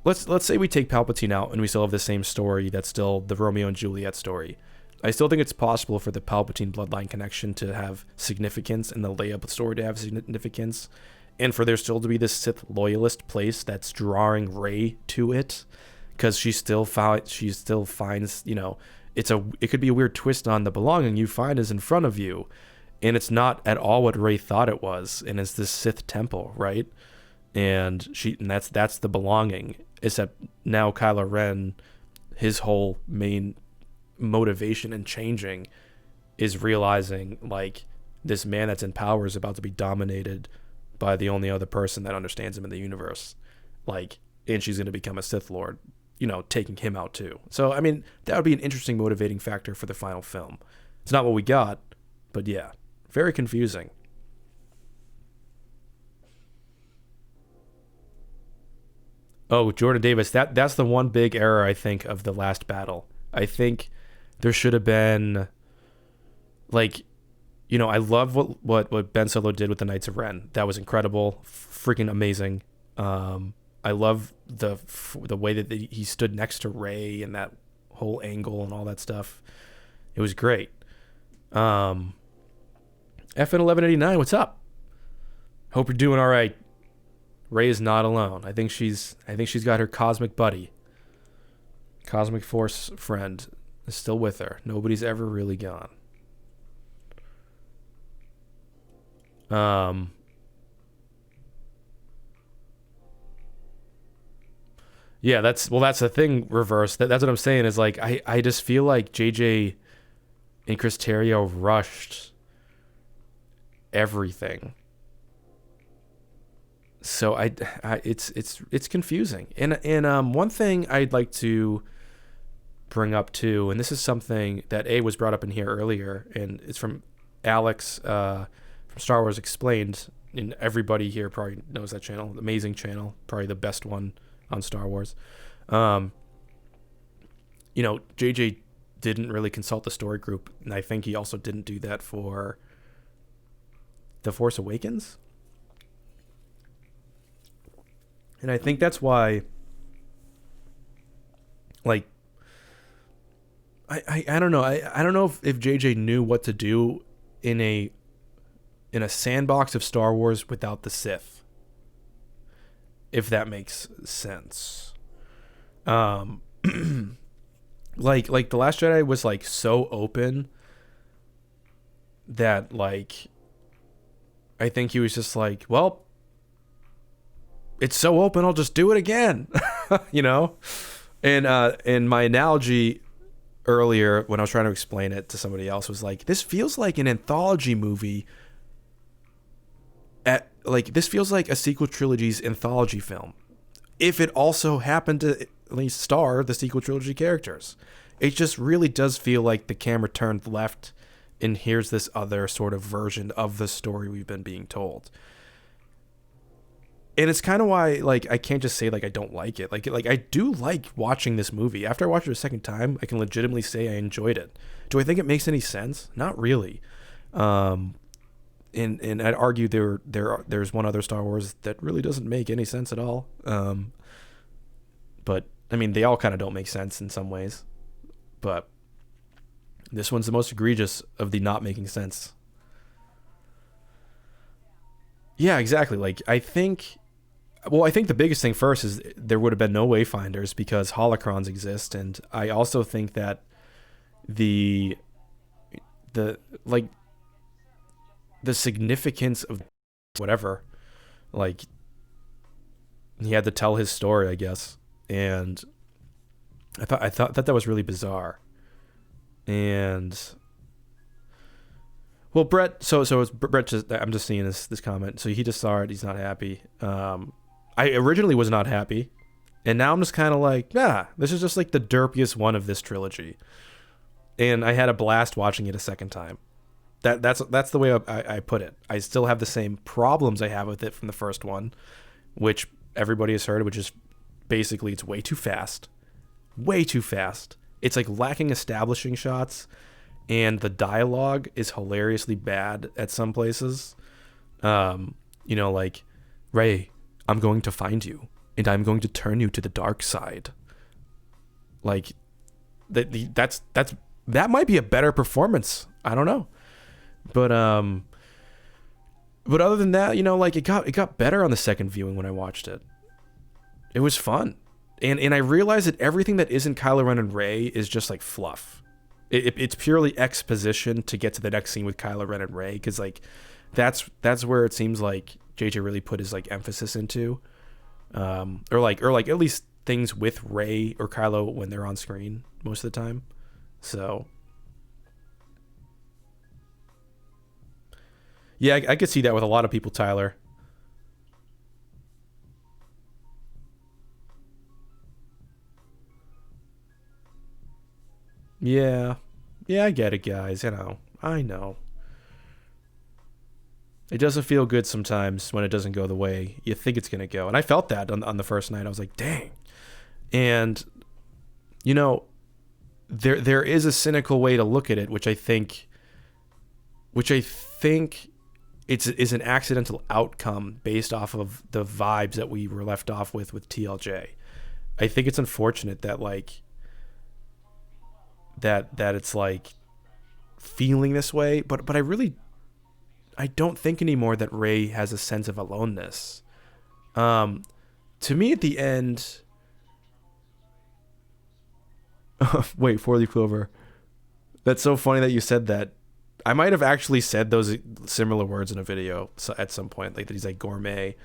Let's say we take Palpatine out and we still have the same story that's still the Romeo and Juliet story. I still think it's possible for the Palpatine bloodline connection to have significance and the Leia story to have significance, and for there still to be this Sith loyalist place that's drawing Rey to it, because she still finds, it could be a weird twist on the belonging you find is in front of you, and it's not at all what Rey thought it was, and it's this Sith temple, right? And that's the belonging, except now Kylo Ren, his whole main motivation in changing is realizing this man that's in power is about to be dominated by the only other person that understands him in the universe, and she's going to become a Sith Lord, taking him out too. So I mean, that would be an interesting motivating factor for the final film. It's not what we got, but yeah, very confusing. Oh, Jordan Davis, that's the one big error I think of the last battle. I think there should have been, I love what Ben Solo did with the Knights of Ren. That was incredible, freaking amazing. I love the way that he stood next to Rey and that whole angle and all that stuff. It was great. FN 1189, what's up? Hope you're doing all right. Ray is not alone. I think she's got her cosmic buddy, cosmic force friend, is still with her. Nobody's ever really gone. Yeah, that's the thing. Reverse. That's what I'm saying. Is like I just feel like JJ and Chris Terrio rushed everything. So it's confusing. And one thing I'd like to bring up too, and this is something that was brought up in here earlier, and it's from Alex from Star Wars Explained, and everybody here probably knows that channel. Amazing channel, probably the best one on Star Wars. JJ didn't really consult the story group, and I think he also didn't do that for The Force Awakens. And I think that's why, like, I don't know. I don't know if JJ knew what to do in a sandbox of Star Wars without the Sith, if that makes sense. Like The Last Jedi was like so open that, like, I think he was just like, well, it's so open, I'll just do it again. And my analogy earlier when I was trying to explain it to somebody else was like, this feels like an anthology movie. This feels like a sequel trilogy's anthology film, if it also happened to at least star the sequel trilogy characters. It just really does feel like the camera turned left and here's this other sort of version of the story we've been being told. And it's kind of why, like, I can't just say, like, I don't like it. Like I do like watching this movie. After I watched it a second time, I can legitimately say I enjoyed it. Do I think it makes any sense? Not really. And I'd argue there's one other Star Wars that really doesn't make any sense at all. But, I mean, they all kind of don't make sense in some ways. But this one's the most egregious of the not making sense. Yeah, exactly. Like, I think the biggest thing first is there would have been no wayfinders because holocrons exist, and I also think that the significance of whatever, like, he had to tell his story, I guess, and I thought that was really bizarre. And well, Brett, so it's Brett. I'm just seeing this comment. So he just saw it. He's not happy. I originally was not happy, and now I'm just kind of like, this is just like the derpiest one of this trilogy. And I had a blast watching it a second time. That's the way I put it. I still have the same problems I have with it from the first one, which everybody has heard, which is basically it's way too fast. Way too fast. It's like lacking establishing shots. And the dialogue is hilariously bad at some places. Like, Rey, I'm going to find you, and I'm going to turn you to the dark side. Like, that might be a better performance. I don't know, but other than that, it got better on the second viewing when I watched it. It was fun, and I realized that everything that isn't Kylo Ren and Rey is just like fluff. It's purely exposition to get to the next scene with Kylo Ren and Rey, because like that's where it seems like JJ really put his like emphasis into, or like at least things with Rey or Kylo when they're on screen most of the time. So yeah, I could see that with a lot of people, Tyler. Yeah, I get it, guys. I know. It doesn't feel good sometimes when it doesn't go the way you think it's gonna go, and I felt that on the first night. I was like, dang. And there is a cynical way to look at it, which I think is an accidental outcome based off of the vibes that we were left off with TLJ. I think it's unfortunate that like that it's like feeling this way, but I don't think anymore that Rey has a sense of aloneness. To me, at the end, wait, 4-leaf clover. That's so funny that you said that. I might have actually said those similar words in a video at some point, like that he's like gourmet.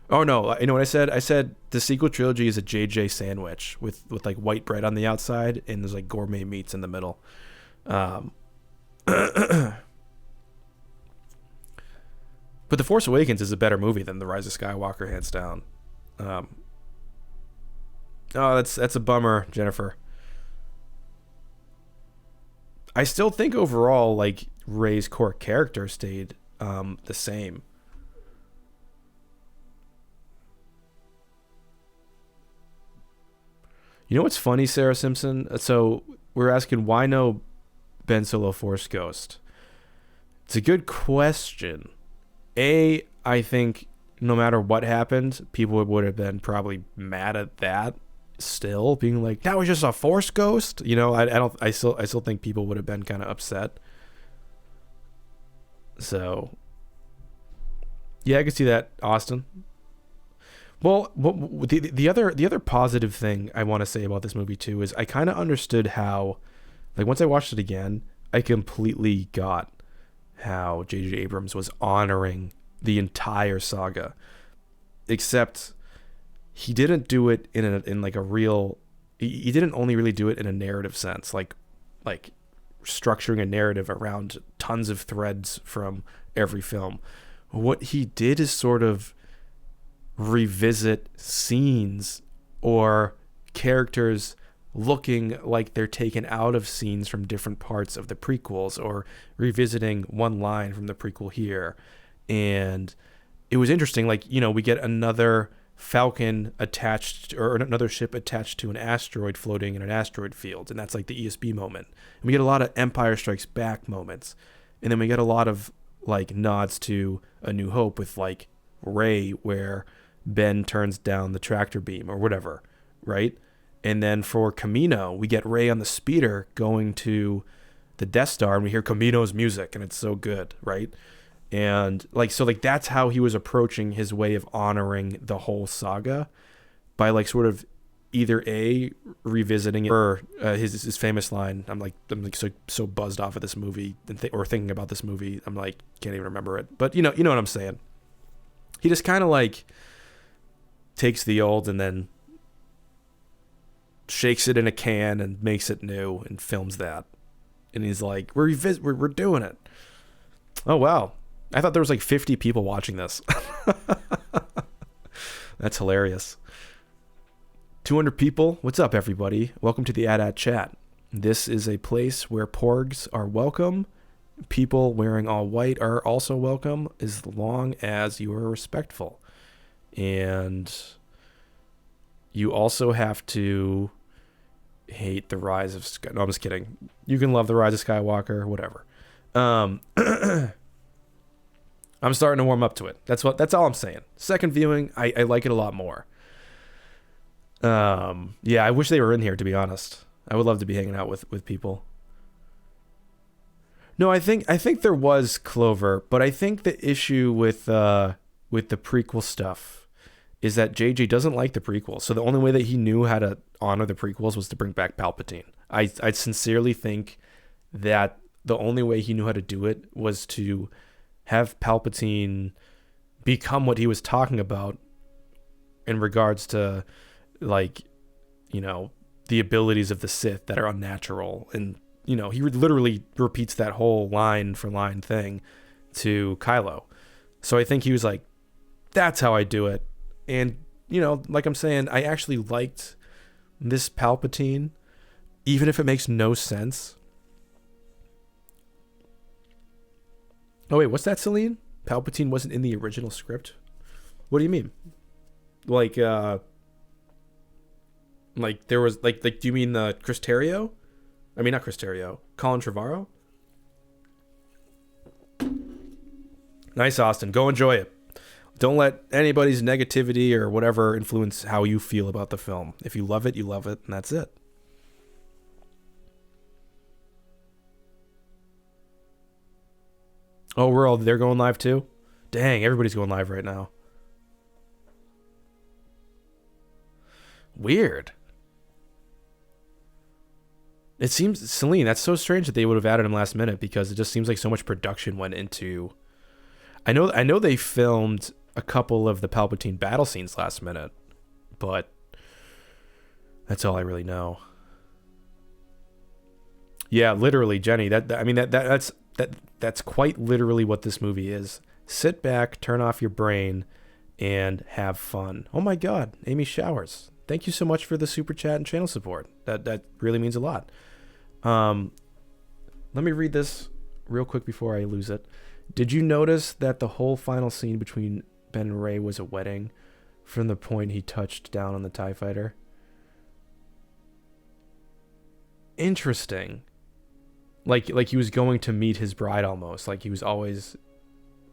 Oh no, you know what I said? I said the sequel trilogy is a JJ sandwich with like white bread on the outside and there's like gourmet meats in the middle. But The Force Awakens is a better movie than The Rise of Skywalker, hands down. Oh, that's a bummer, Jennifer. I still think overall, like, Rey's core character stayed the same. You know what's funny, Sarah Simpson? So we're asking, why no Ben Solo Force Ghost? It's a good question. I think no matter what happened, people would have been probably mad at that still, being like, that was just a Force Ghost. You know, I still think people would have been kind of upset. So yeah, I can see that, Austin. Well, the other positive thing I want to say about this movie too is I kind of understood how, like, once I watched it again, I completely got how J.J. Abrams was honoring the entire saga, except he didn't do it in like a real. He didn't only really do it in a narrative sense, like structuring a narrative around tons of threads from every film. What he did is sort of revisit scenes or characters looking like they're taken out of scenes from different parts of the prequels, or revisiting one line from the prequel here. And it was interesting, like, you know, we get another Falcon attached, or another ship attached to an asteroid floating in an asteroid field, and that's like the ESB moment. And we get a lot of Empire Strikes Back moments, and then we get a lot of like nods to A New Hope with like Rey, where Ben turns down the tractor beam or whatever, right? And then for Kamino, we get Rey on the speeder going to the Death Star, and we hear Kamino's music, and it's so good, right? And like, so like that's how he was approaching his way of honoring the whole saga, by like sort of either revisiting it, or his famous line. I'm like so buzzed off of this movie or thinking about this movie. I'm like, can't even remember it. But you know what I'm saying. He just kind of like takes the old and then shakes it in a can and makes it new and films that. And he's like, we're doing it. Oh, wow. I thought there was like 50 people watching this. That's hilarious. 200 people. What's up, everybody? Welcome to the AT Chat. This is a place where porgs are welcome. People wearing all white are also welcome, as long as you are respectful. And you also have to hate the Rise of Skywalker. No, I'm just kidding. You can love the Rise of Skywalker, whatever. I'm starting to warm up to it. That's all I'm saying. Second viewing, I like it a lot more. Yeah, I wish they were in here, to be honest. I would love to be hanging out with people. No, I think there was Clover, but I think the issue with the prequel stuff is that JJ doesn't like the prequels. So the only way that he knew how to honor the prequels was to bring back Palpatine. I sincerely think that the only way he knew how to do it was to have Palpatine become what he was talking about in regards to, like, you know, the abilities of the Sith that are unnatural. And, you know, he literally repeats that whole line for line thing to Kylo. So I think he was like, that's how I do it. And, you know, like I'm saying, I actually liked this Palpatine, even if it makes no sense. Oh, wait, what's that, Celine? Palpatine wasn't in the original script? What do you mean? Like there was, like, do you mean Chris Terrio? I mean, not Chris Terrio. Colin Trevorrow? Nice, Austin. Go enjoy it. Don't let anybody's negativity or whatever influence how you feel about the film. If you love it, you love it, and that's it. Oh, they're going live too? Dang, everybody's going live right now. Weird. It seems, Celine, that's so strange that they would have added him last minute, because it just seems like so much production went into... I know they filmed a couple of the Palpatine battle scenes last minute, but that's all I really know. Yeah, literally, Jenny. That's quite literally what this movie is. Sit back, turn off your brain, and have fun. Oh my God, Amy Showers. Thank you so much for the super chat and channel support. That really means a lot. Let me read this real quick before I lose it. Did you notice that the whole final scene between Ben and Rey was a wedding from the point he touched down on the TIE fighter? Interesting. Like he was going to meet his bride almost. Like he was always...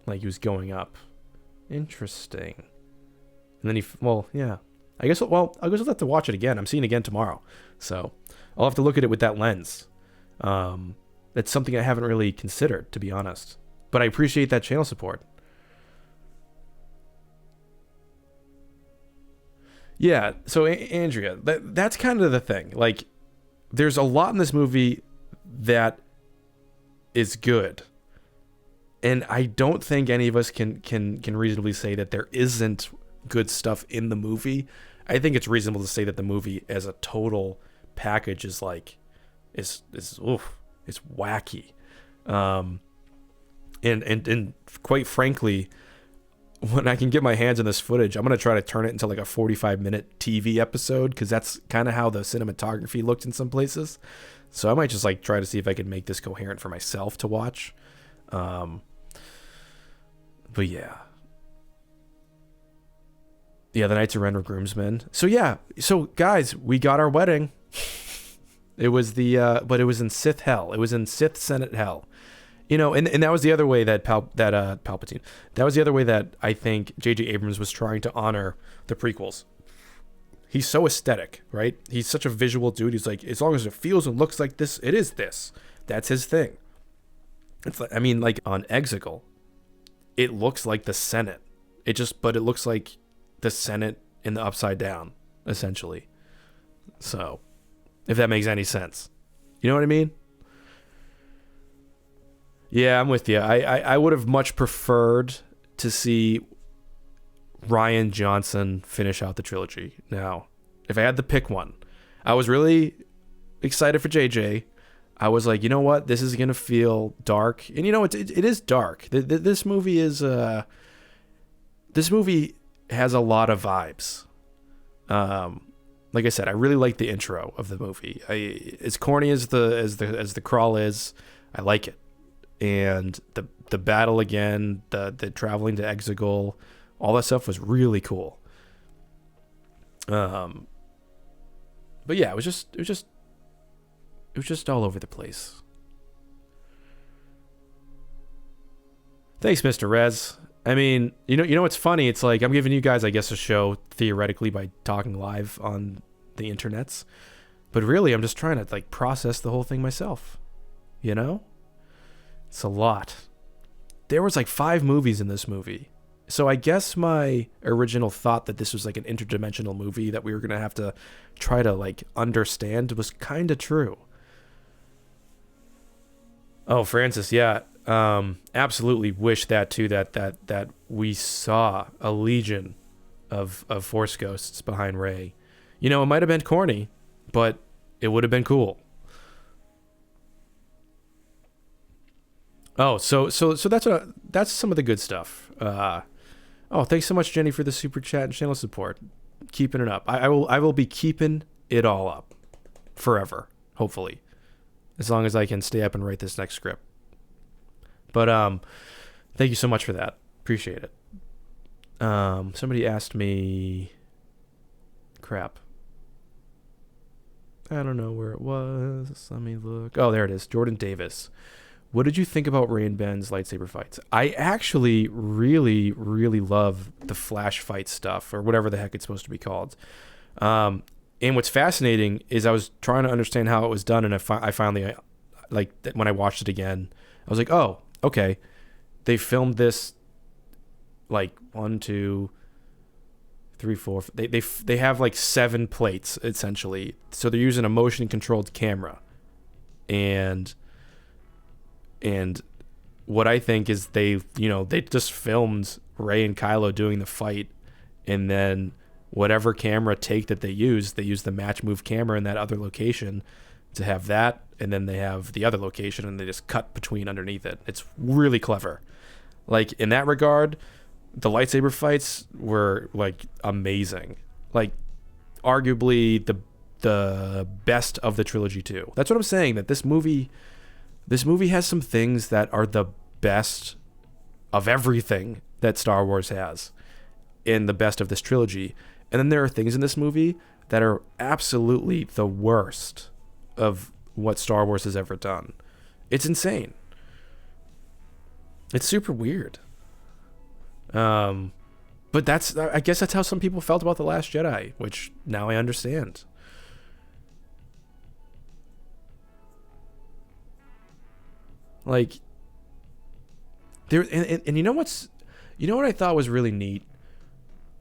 Like he was going up. Interesting. And then yeah. I guess I'll have to watch it again. I'm seeing it again tomorrow. So I'll have to look at it with that lens. That's something I haven't really considered, to be honest. But I appreciate that channel support. Yeah, so Andrea, that's kind of the thing. Like, there's a lot in this movie that is good. And I don't think any of us can reasonably say that there isn't good stuff in the movie. I think it's reasonable to say that the movie as a total package is wacky. And quite frankly, when I can get my hands on this footage, I'm going to try to turn it into like a 45-minute TV episode, because that's kind of how the cinematography looked in some places. So I might just like try to see if I can make this coherent for myself to watch. But yeah. Yeah, the Knights of Ren were groomsmen. So yeah, so guys, we got our wedding. It was but it was in Sith hell. It was in Sith Senate hell. You know, and that was the other way that Palpatine. That was the other way that I think J.J. Abrams was trying to honor the prequels. He's so aesthetic, right? He's such a visual dude. He's like, as long as it feels and looks like this, it is this. That's his thing. It's like, I mean, like on Exegol, it looks like the Senate. But it looks like the Senate in the upside down, essentially. So, if that makes any sense. You know what I mean? Yeah, I'm with you. I would have much preferred to see Rian Johnson finish out the trilogy. Now, if I had to pick one, I was really excited for JJ. I was like, you know what? This is going to feel dark. And you know, it is dark. This movie is... This movie has a lot of vibes. Like I said, I really like the intro of the movie. As corny as the crawl is, I like it. And the battle again, the traveling to Exegol, all that stuff was really cool. But yeah, it was just all over the place. Thanks, Mr. Rez. I mean, you know what's funny? It's like I'm giving you guys, I guess, a show theoretically by talking live on the internets, but really I'm just trying to like process the whole thing myself. You know? It's a lot. There was like 5 movies in this movie. So I guess my original thought that this was like an interdimensional movie that we were going to have to try to like understand was kind of true. Oh, Francis, yeah. Absolutely wish that too, that we saw a legion of Force ghosts behind Rey. You know, it might have been corny, but it would have been cool. Oh, so that's some of the good stuff. Oh, thanks so much, Jenny, for the super chat and channel support. Keeping it up. I will be keeping it all up forever, hopefully, as long as I can stay up and write this next script. But thank you so much for that. Appreciate it. Somebody asked me. Crap. I don't know where it was. Let me look. Oh, there it is. Jordan Davis. What did you think about Rey and Ben's lightsaber fights? I actually really, really love the flash fight stuff, or whatever the heck it's supposed to be called. And what's fascinating is I was trying to understand how it was done, and I finally, like, when I watched it again, I was like, oh, okay. they filmed this like 1, 2, 3, 4. They have like 7 plates essentially. So they're using a motion controlled camera, and what I think is they just filmed Rey and Kylo doing the fight, and then whatever camera take that they use the match move camera in that other location to have that, and then they have the other location and they just cut between underneath it. It's really clever. Like in that regard, the lightsaber fights were like amazing. Like arguably the best of the trilogy too. That's what I'm saying, that this movie has some things that are the best of everything that Star Wars has, in the best of this trilogy. And then there are things in this movie that are absolutely the worst of what Star Wars has ever done. It's insane. It's super weird. But I guess that's how some people felt about The Last Jedi, which now I understand. Like there, and you know what I thought was really neat?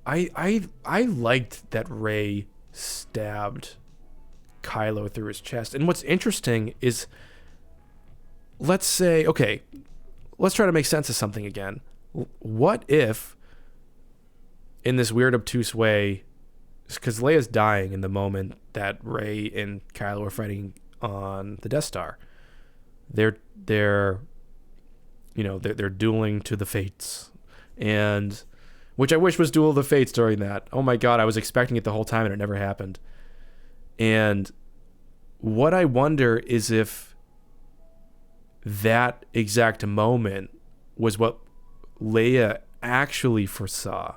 I liked that Rey stabbed Kylo through his chest. And what's interesting is, let's try to make sense of something again. What if, in this weird obtuse way, because Leia's dying in the moment that Rey and Kylo are fighting on the Death Star, they're dueling to the fates, and which I wish was Duel of the Fates during that. Oh my God, I was expecting it the whole time and it never happened. And what I wonder is if that exact moment was what Leia actually foresaw,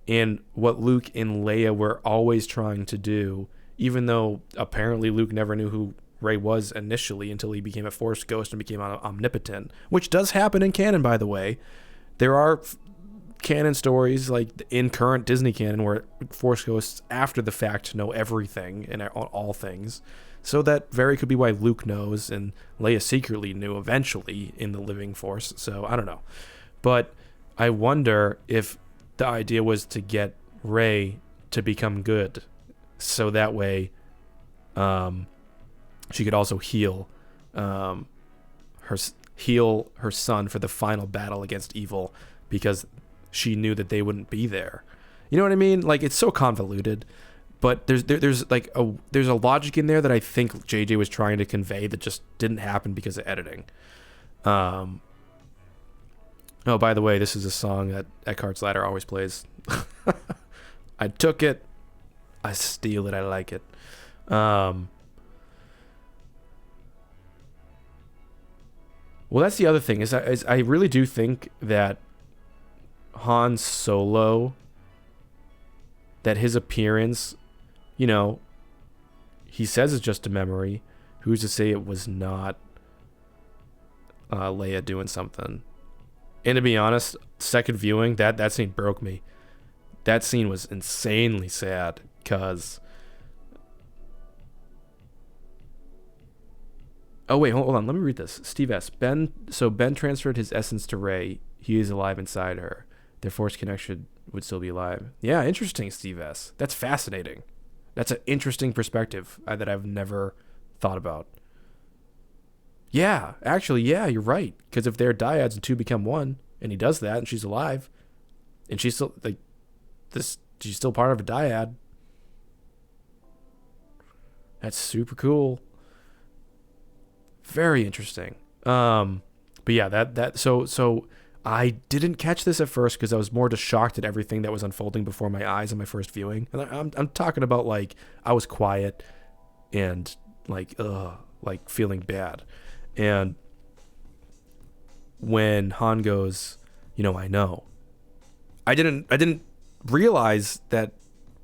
and what Luke and Leia were always trying to do, even though apparently Luke never knew who Rey was initially until he became a Force ghost and became omnipotent, which does happen in canon, by the way. There are canon stories, like in current Disney canon, where Force ghosts after the fact know everything and all things. So that very could be why Luke knows and Leia secretly knew eventually in the living Force. So I don't know. But I wonder if the idea was to get Rey to become good, so that way she could also heal her son for the final battle against evil, because she knew that they wouldn't be there. You know what I mean? Like, it's so convoluted, but there's a logic in there that I think JJ was trying to convey that just didn't happen because of editing. Oh, by the way, this is a song that Eckhart's Ladder always plays. I took it, I steal it, I like it. Well, that's the other thing, is I really do think that Han Solo, that his appearance, he says it's just a memory. Who's to say it was not Leia doing something? And to be honest, second viewing, that scene broke me. That scene was insanely sad, because... Oh, wait, hold on. Let me read this. Steve S. Ben transferred his essence to Rey. He is alive inside her. Their Force connection would still be alive. Yeah, interesting, Steve S. That's fascinating. That's an interesting perspective that I've never thought about. Yeah, actually, yeah, you're right. Because if they're dyads and two become one, and he does that, and she's alive, and she's still, she's still part of a dyad. That's super cool. Very interesting. But yeah, so I didn't catch this at first because I was more just shocked at everything that was unfolding before my eyes in my first viewing. And I'm talking about, like, I was quiet and like feeling bad. And when Han goes, I know. I didn't realize that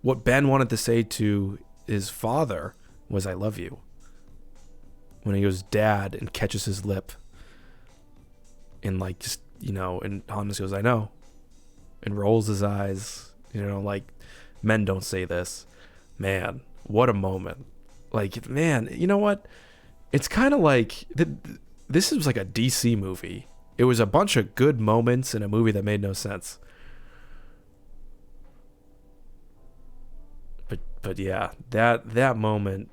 what Ben wanted to say to his father was, I love you. When he goes, Dad, and catches his lip. And and Han just goes, I know. And rolls his eyes. Men don't say this. Man, what a moment. Man, you know what? It's kind of like, this is like a DC movie. It was a bunch of good moments in a movie that made no sense. But yeah, that moment.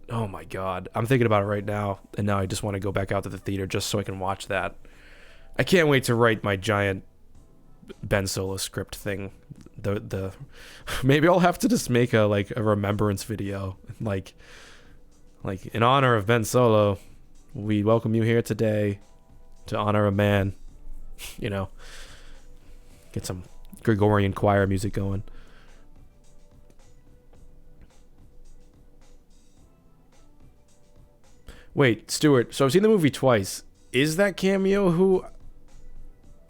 Oh my god, I'm thinking about it right now, and now I just want to go back out to the theater just so I can watch that. I can't wait to write my giant Ben Solo script thing. The maybe I'll have to just make a remembrance video, like in honor of Ben Solo, we welcome you here today to honor a man. You know, get some Gregorian choir music going. Wait, Stuart, so I've seen the movie twice. Is that cameo who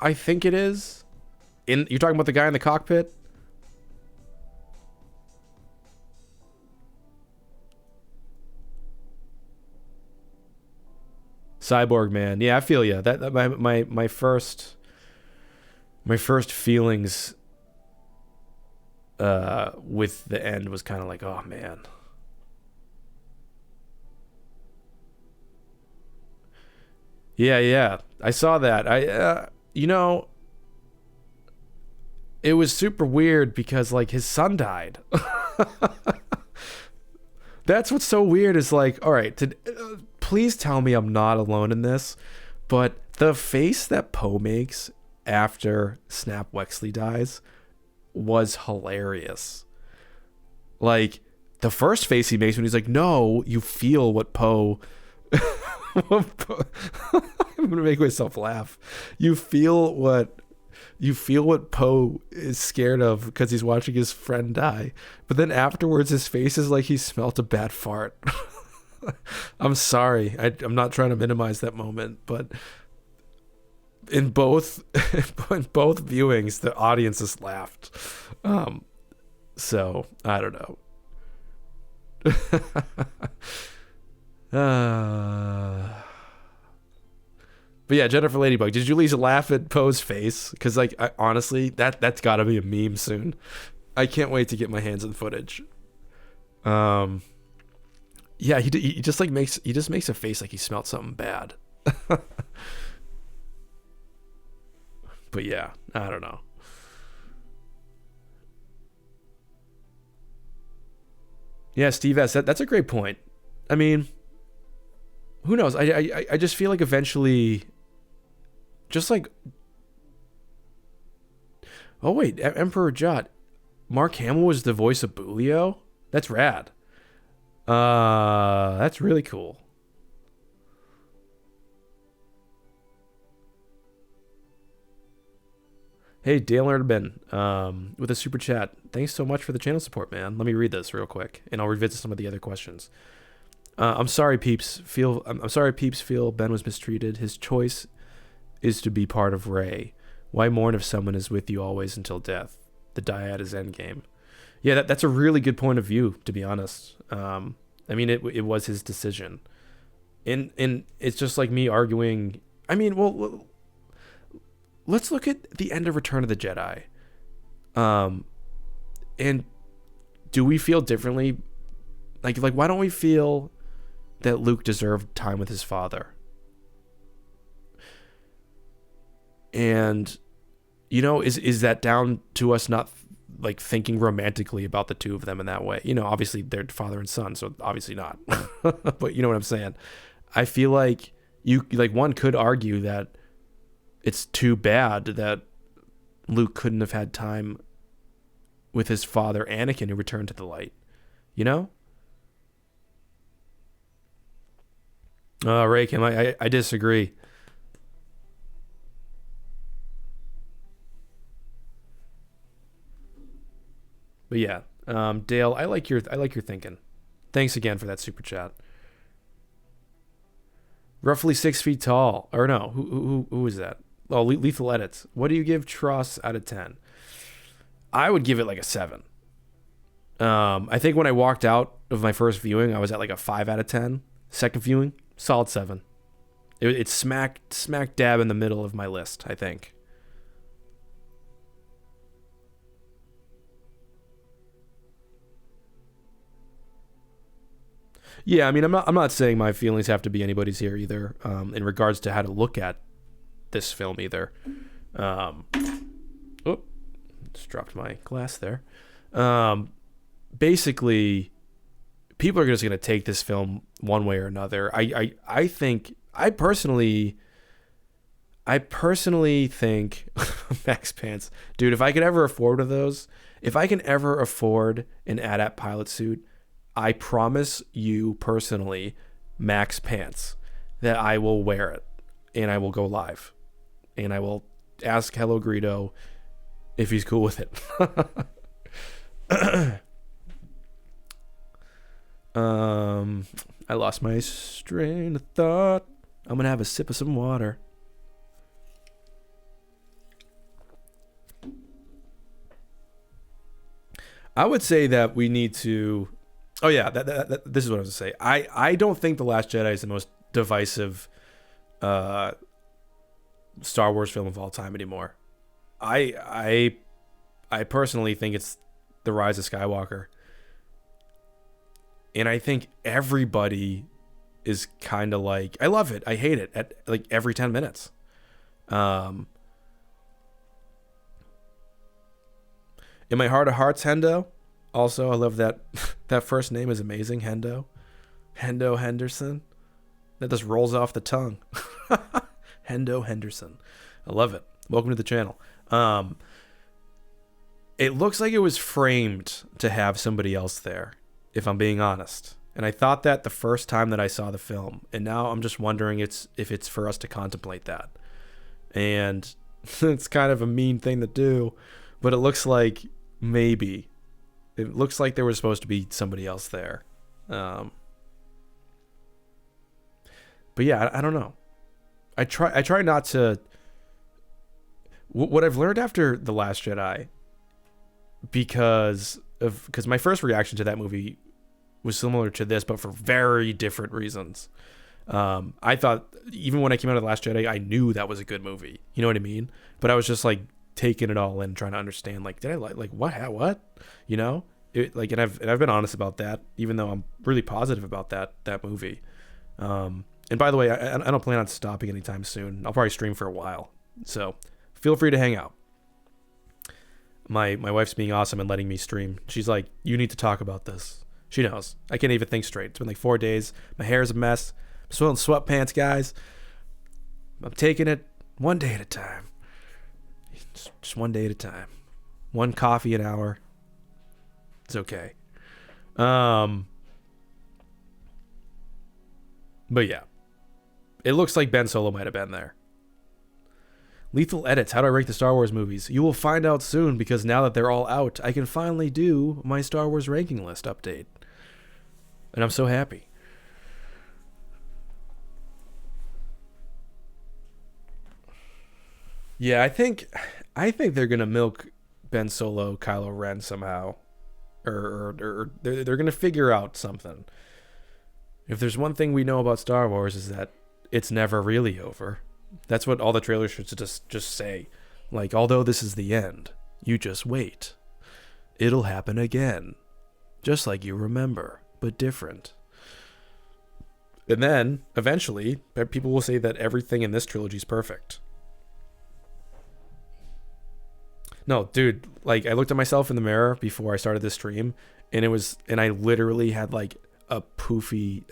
I think it is? You're talking about the guy in the cockpit? Cyborg Man. Yeah, I feel you. That my first feelings with the end was kind of like, oh man. Yeah. I saw that. It was super weird because like his son died. That's what's so weird is like, all right, please tell me I'm not alone in this, but the face that Poe makes after Snap Wexley dies was hilarious. Like the first face he makes when he's like, no, you feel what Poe I'm gonna make myself laugh. You feel what Poe is scared of because he's watching his friend die, but then afterwards his face is like he smelt a bad fart. I'm sorry, I'm not trying to minimize that moment, but in both viewings the audiences laughed. So I don't know. But yeah, Jennifer Ladybug, did you at least laugh at Poe's face? Because like honestly, that's got to be a meme soon. I can't wait to get my hands on footage. Yeah, he just makes a face like he smelled something bad. But yeah, I don't know. Yeah, Steve S. That's a great point. I mean, who knows? I just feel like eventually, just like, oh wait, Emperor Jot, Mark Hamill was the voice of Boolio. That's rad. That's really cool. Hey, Dale Erdman, with a super chat. Thanks so much for the channel support, man. Let me read this real quick, and I'll revisit some of the other questions. I'm sorry, peeps. I'm sorry, peeps feel Ben was mistreated. His choice is to be part of Rey. Why mourn if someone is with you always until death? The dyad is endgame. Yeah, that's a really good point of view, to be honest. I mean, it was his decision, and it's just like me arguing. I mean, well, let's look at the end of Return of the Jedi. And do we feel differently? Like why don't we feel that Luke deserved time with his father? And is that down to us not like thinking romantically about the two of them in that way? Obviously they're father and son, so obviously not. But you know what I'm saying? I feel like one could argue that it's too bad that Luke couldn't have had time with his father Anakin who returned to the light. Ray Kim, I disagree. But yeah, Dale, I like your thinking. Thanks again for that super chat. Roughly 6 feet tall, or no? Who is that? Oh, Lethal Edits. What do you give Tross out of 10? I would give it like a 7. I think when I walked out of my first viewing, I was at like a 5 out of 10. Second viewing, solid 7. It's smack dab in the middle of my list, I think. Yeah, I mean, I'm not saying my feelings have to be anybody's here either, in regards to how to look at this film either. Um, oh, just dropped my glass there. Basically, people are just going to take this film one way or another. I think, I personally think Max Pants, dude, if I could ever afford one of those, if I can ever afford an AT AT pilot suit, I promise you personally, Max Pants, that I will wear it and I will go live and I will ask Hello Greedo if he's cool with it. I lost my train of thought. I'm gonna have a sip of some water. I would say that we need to. Oh yeah, this is what I was gonna say. I don't think The Last Jedi is the most divisive Star Wars film of all time anymore. I personally think it's The Rise of Skywalker. And I think everybody is kind of like, I love it, I hate it at like every 10 minutes. In my heart of hearts, Hendo. Also, I love that that first name is amazing, Hendo. Hendo Henderson. That just rolls off the tongue. Hendo Henderson. I love it. Welcome to the channel. It looks like it was framed to have somebody else there, if I'm being honest. And I thought that the first time that I saw the film, and now I'm just wondering if it's for us to contemplate that. And it's kind of a mean thing to do, but it looks like maybe. It looks like there was supposed to be somebody else there. But yeah, I don't know. I try not to. What I've learned after The Last Jedi, because my first reaction to that movie was similar to this, but for very different reasons. I thought, even when I came out of The Last Jedi, I knew that was a good movie. You know what I mean? But I was just like taking it all in, trying to understand, like, did I like what? You know? And I've been honest about that, even though I'm really positive about that movie. And by the way, I don't plan on stopping anytime soon. I'll probably stream for a while, so feel free to hang out. My wife's being awesome and letting me stream. She's like, you need to talk about this. She knows. I can't even think straight. It's been like 4 days. My hair's a mess. I'm still in sweatpants, guys. I'm taking it one day at a time. Just one day at a time. One coffee an hour. It's okay. But yeah. It looks like Ben Solo might have been there. Lethal Edits, how do I rank the Star Wars movies? You will find out soon, because now that they're all out, I can finally do my Star Wars ranking list update. And I'm so happy. Yeah, I think they're gonna milk Ben Solo, Kylo Ren somehow, or they're gonna figure out something. If there's one thing we know about Star Wars, is that it's never really over. That's what all the trailers should just say. Like, although this is the end, you just wait. It'll happen again. Just like you remember, but different. And then, eventually, people will say that everything in this trilogy is perfect. No, dude, like, I looked at myself in the mirror before I started this stream, and I literally had like a poofy,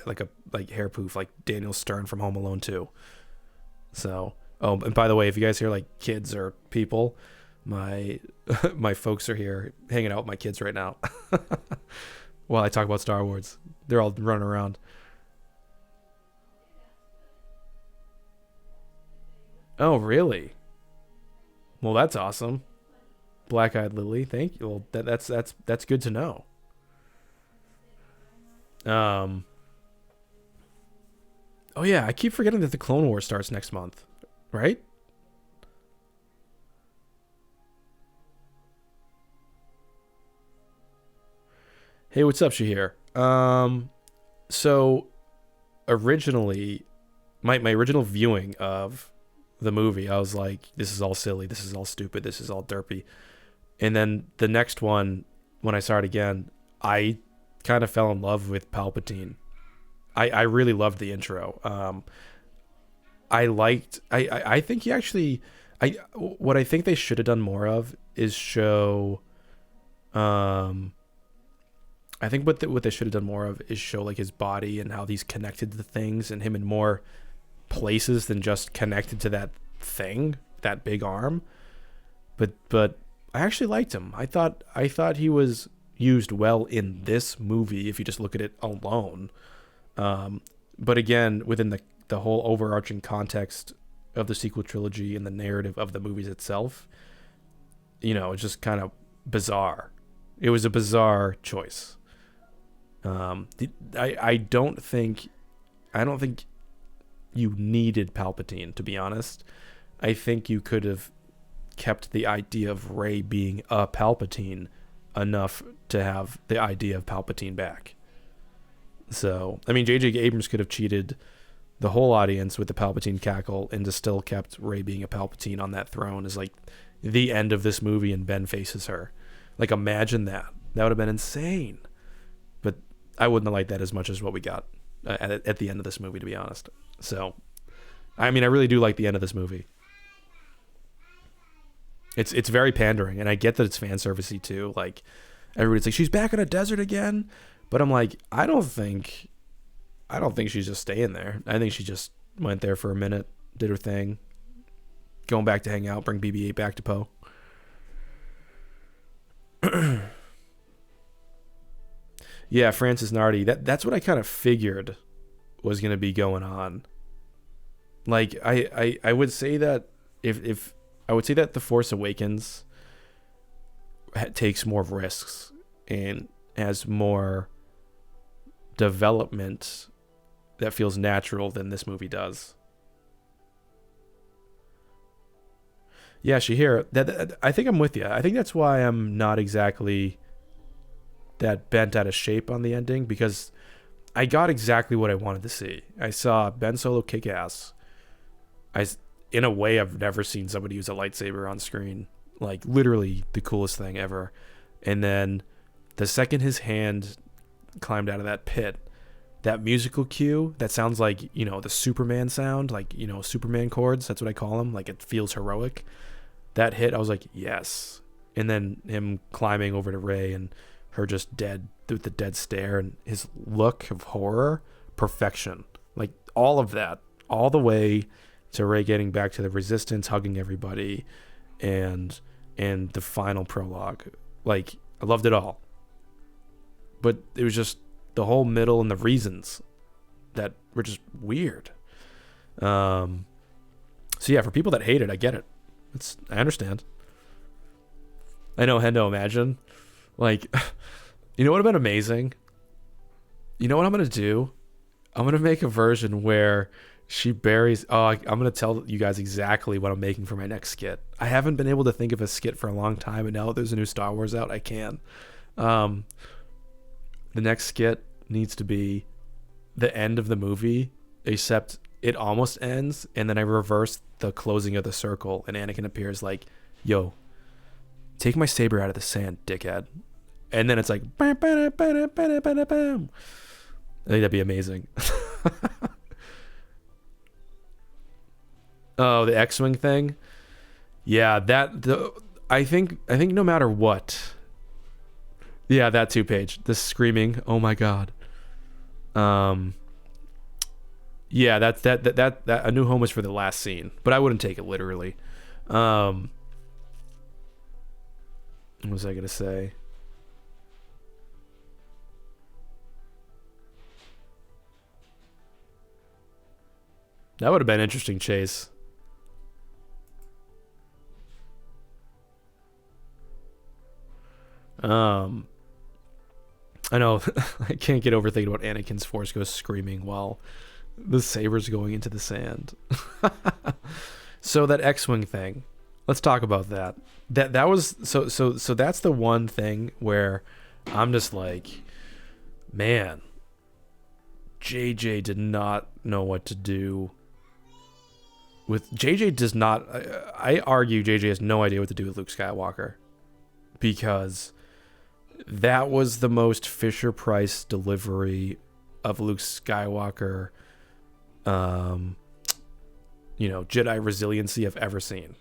like hair poof, like Daniel Stern from Home Alone 2. So, oh, and by the way, if you guys hear like kids or people, my folks are here hanging out with my kids right now while I talk about Star Wars. They're all running around. Oh, really? Well, that's awesome. Black-eyed Lily, thank you. Well, that's good to know. Oh yeah, I keep forgetting that the Clone Wars starts next month, right? Hey, what's up, Shahir? So originally, my original viewing of the movie, I was like, this is all silly, this is all stupid, this is all derpy. And then the next one, when I saw it again, I kind of fell in love with Palpatine. I really loved the intro. I think he actually, what I think they should have done more of is show, I think what they should have done more of is show like his body and how he's connected to things, and him in more places than just connected to that thing, that big arm. But I actually liked him. I thought he was used well in this movie if you just look at it alone. But again, within the whole overarching context of the sequel trilogy and the narrative of the movies itself, it's just kind of bizarre. It was a bizarre choice. I don't think you needed Palpatine, to be honest. I think you could have kept the idea of Rey being a Palpatine enough to have the idea of Palpatine back. So, I mean, J.J. Abrams could have cheated the whole audience with the Palpatine cackle and just still kept Rey being a Palpatine on that throne as like the end of this movie, and Ben faces her. Like, imagine that. That would have been insane. But I wouldn't have liked that as much as what we got at the end of this movie, to be honest. So, I mean, I really do like the end of this movie. It's very pandering, and I get that it's fan servicey too. Like, everybody's like, she's back in a desert again, but I'm like, I don't think she's just staying there. I think she just went there for a minute, did her thing, going back to hang out, bring BB-8 back to Poe. Yeah, Francis Nardi. That's what I kind of figured was going to be going on. Like, I would say that if I would say that The Force Awakens takes more risks and has more development that feels natural than this movie does. Yeah, Shahir, that I think I'm with you. I think that's why I'm not exactly that bent out of shape on the ending, because I got exactly what I wanted to see. I saw Ben Solo kick ass. In a way, I've never seen somebody use a lightsaber on screen. Like, literally the coolest thing ever. And then the second his hand climbed out of that pit, that musical cue that sounds like, the Superman sound, like, Superman chords, that's what I call them. Like, it feels heroic. That hit, I was like, yes. And then him climbing over to Rey and her just dead with the dead stare and his look of horror, perfection. Like, all of that, all the way to Rey getting back to the Resistance, hugging everybody, and the final prologue. Like, I loved it all. But it was just the whole middle and the reasons that were just weird. So yeah, for people that hate it, I get it. I understand. I know, Hendo, imagine. Like, you know what would have been amazing? You know what I'm going to do? I'm going to make a version where she buries... I'm going to tell you guys exactly what I'm making for my next skit. I haven't been able to think of a skit for a long time, and now that there's a new Star Wars out, I can. The next skit needs to be the end of the movie, except it almost ends, and then I reverse the closing of the circle, and Anakin appears like, yo, take my saber out of the sand, dickhead. And then it's like, bam, bam, bam, bam, bam, bam. I think that'd be amazing. Oh, the X-Wing thing? Yeah, I think no matter what. Yeah, that 2-page. The screaming, oh my god. Yeah, that A New Home was for the last scene, but I wouldn't take it literally. What was I gonna say? That would have been an interesting chase. I know I can't get over thinking about Anakin's Force Ghost screaming while the saber's going into the sand. So that X-Wing thing, let's talk about that. That was so that's the one thing where I'm just like, man, JJ did not know what to do with JJ does not I argue JJ has no idea what to do with Luke Skywalker, because that was the most Fisher-Price delivery of Luke Skywalker, Jedi resiliency I've ever seen.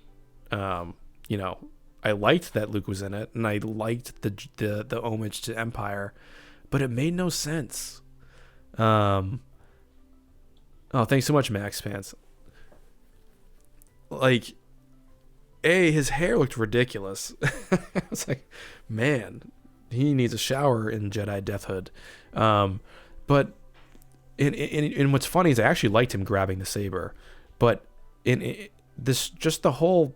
I liked that Luke was in it, and I liked the homage to Empire, but it made no sense. Oh, thanks so much, Max Pants. Like, his hair looked ridiculous. It's like, man, he needs a shower in Jedi Deathhood. But in what's funny is I actually liked him grabbing the saber, but in this, just the whole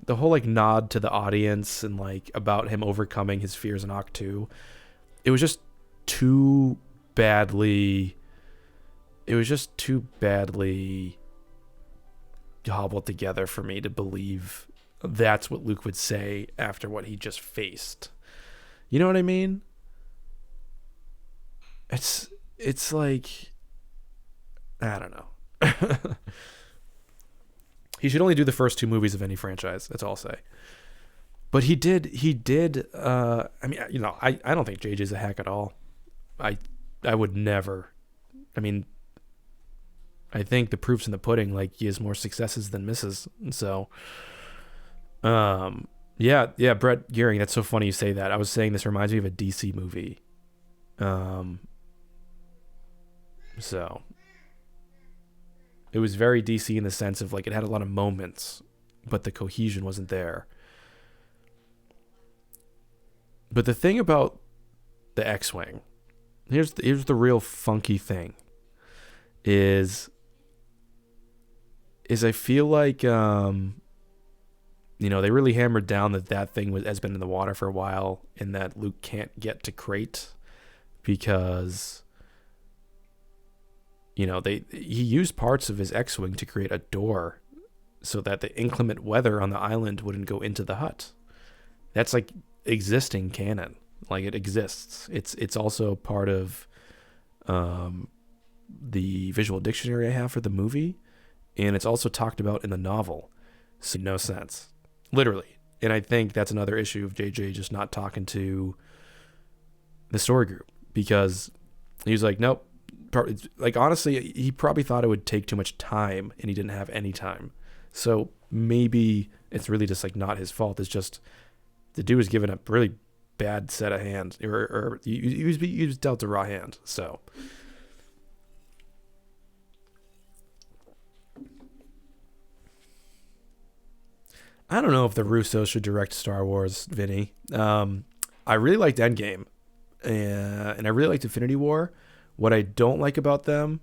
like nod to the audience and like about him overcoming his fears in Act 2, it was just too badly hobbled together for me to believe that's what Luke would say after what he just faced. You know what I mean? It's like, I don't know. He should only do the first 2 movies of any franchise. That's all I'll say. But he did. I don't think JJ's a hack at all. I would never. I mean, I think the proof's in the pudding. Like, he has more successes than misses. So, yeah, Brett Gearing. That's so funny you say that. I was saying this reminds me of a DC movie. So it was very DC in the sense of like it had a lot of moments, but the cohesion wasn't there. But the thing about the X-Wing, here's the real funky thing, is I feel like they really hammered down that thing has been in the water for a while, and that Luke can't get to Crate because he used parts of his X-Wing to create a door so that the inclement weather on the island wouldn't go into the hut. That's like existing canon. Like, it exists. It's also part of the visual dictionary I have for the movie, and it's also talked about in the novel. So no sense. Literally. And I think that's another issue of JJ just not talking to the story group, because he was like, nope. Like, honestly, he probably thought it would take too much time, and he didn't have any time. So maybe it's really just like not his fault. It's just the dude was given a really bad set of hands, or he was dealt a raw hand. So I don't know if the Russos should direct Star Wars, Vinny. I really liked Endgame, and I really liked Infinity War. What I don't like about them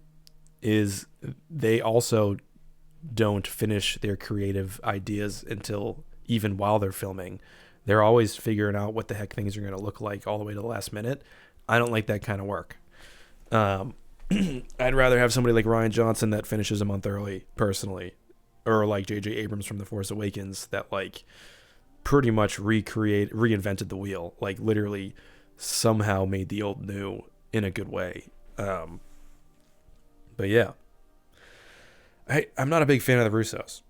is they also don't finish their creative ideas until even while they're filming. They're always figuring out what the heck things are going to look like all the way to the last minute. I don't like that kind of work. I'd rather have somebody like Rian Johnson that finishes a month early, personally, or like J.J. Abrams from The Force Awakens that like pretty much reinvented the wheel, like literally somehow made the old new in a good way. But yeah, I'm not a big fan of the Russos.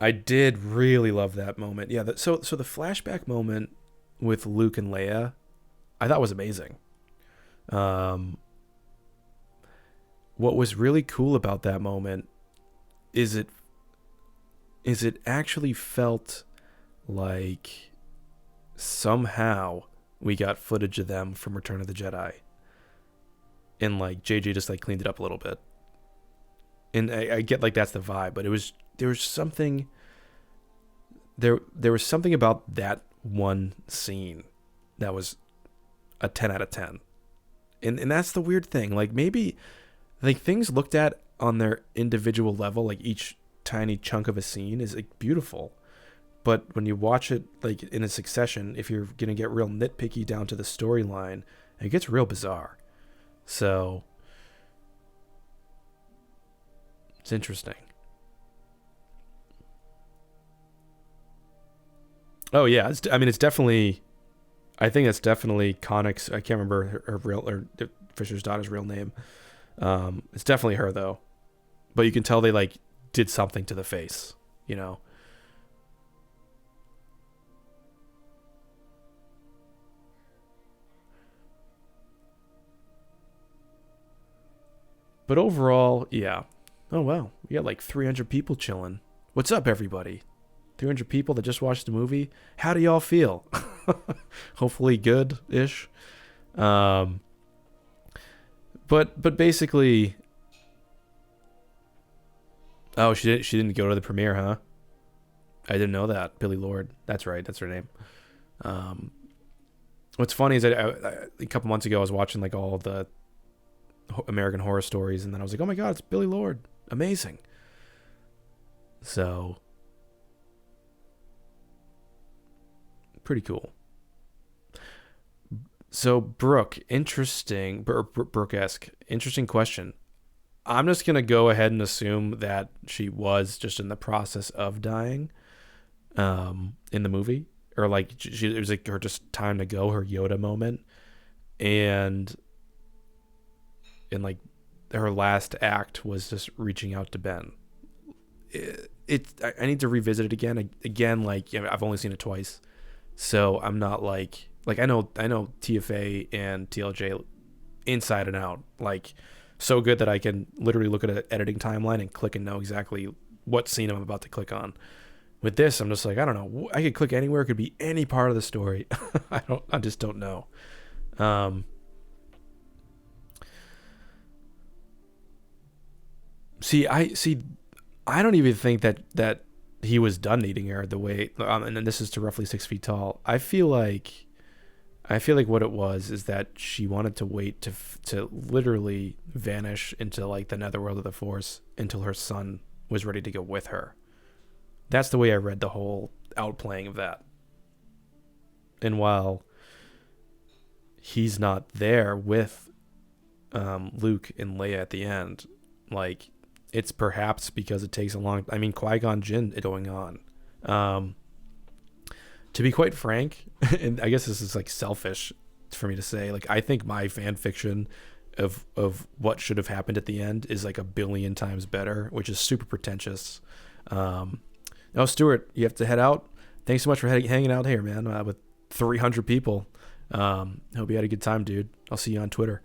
I did really love that moment. Yeah, so the flashback moment with Luke and Leia, I thought was amazing. What was really cool about that moment is it actually felt like somehow we got footage of them from Return of the Jedi, and like JJ just like cleaned it up a little bit, and I get like that's the vibe, but there was something about that one scene that was a 10 out of 10, and that's the weird thing. Like, maybe like things looked at on their individual level, like each tiny chunk of a scene is like beautiful. But when you watch it like in a succession, if you're going to get real nitpicky down to the storyline, it gets real bizarre. So it's interesting. Oh yeah, it's definitely, I think that's definitely Connick's, I can't remember her real, or Fisher's daughter's real name. It's definitely her though. But you can tell they like did something to the face, you know. But overall, yeah. Oh, wow. We got like 300 people chilling. What's up, everybody? 300 people that just watched the movie. How do y'all feel? Hopefully good-ish. But basically, oh, she didn't go to the premiere, huh? I didn't know that. Billie Lourd. That's right. That's her name. What's funny is that a couple months ago I was watching like all the American Horror Stories, and then I was like, oh my god, it's Billie Lourd. Amazing. So pretty cool. So Brooke, Brooke-esque, interesting question. I'm just gonna go ahead and assume that she was just in the process of dying, in the movie, or like it was like her just time to go, her Yoda moment, and like her last act was just reaching out to Ben. I need to revisit it again. Like, you know, I've only seen it twice, so I'm not like I know TFA and TLJ inside and out, like so good that I can literally look at an editing timeline and click and know exactly what scene I'm about to click on. With this, I'm just like, I don't know. I could click anywhere. It could be any part of the story. I just don't know. I don't even think that he was done needing her the way, and then this is to roughly 6 feet tall. I feel like what it was is that she wanted to wait to literally vanish into like the netherworld of the Force until her son was ready to go with her. That's the way I read the whole outplaying of that. And while he's not there with Luke and Leia at the end, like, it's perhaps because it takes a long... I mean, Qui-Gon Jinn going on. To be quite frank, and I guess this is like selfish for me to say, like, I think my fan fiction of what should have happened at the end is like 1 billion times better, which is super pretentious. Now, Stuart, you have to head out. Thanks so much for hanging out here, man, with 300 people. Hope you had a good time, dude. I'll see you on Twitter.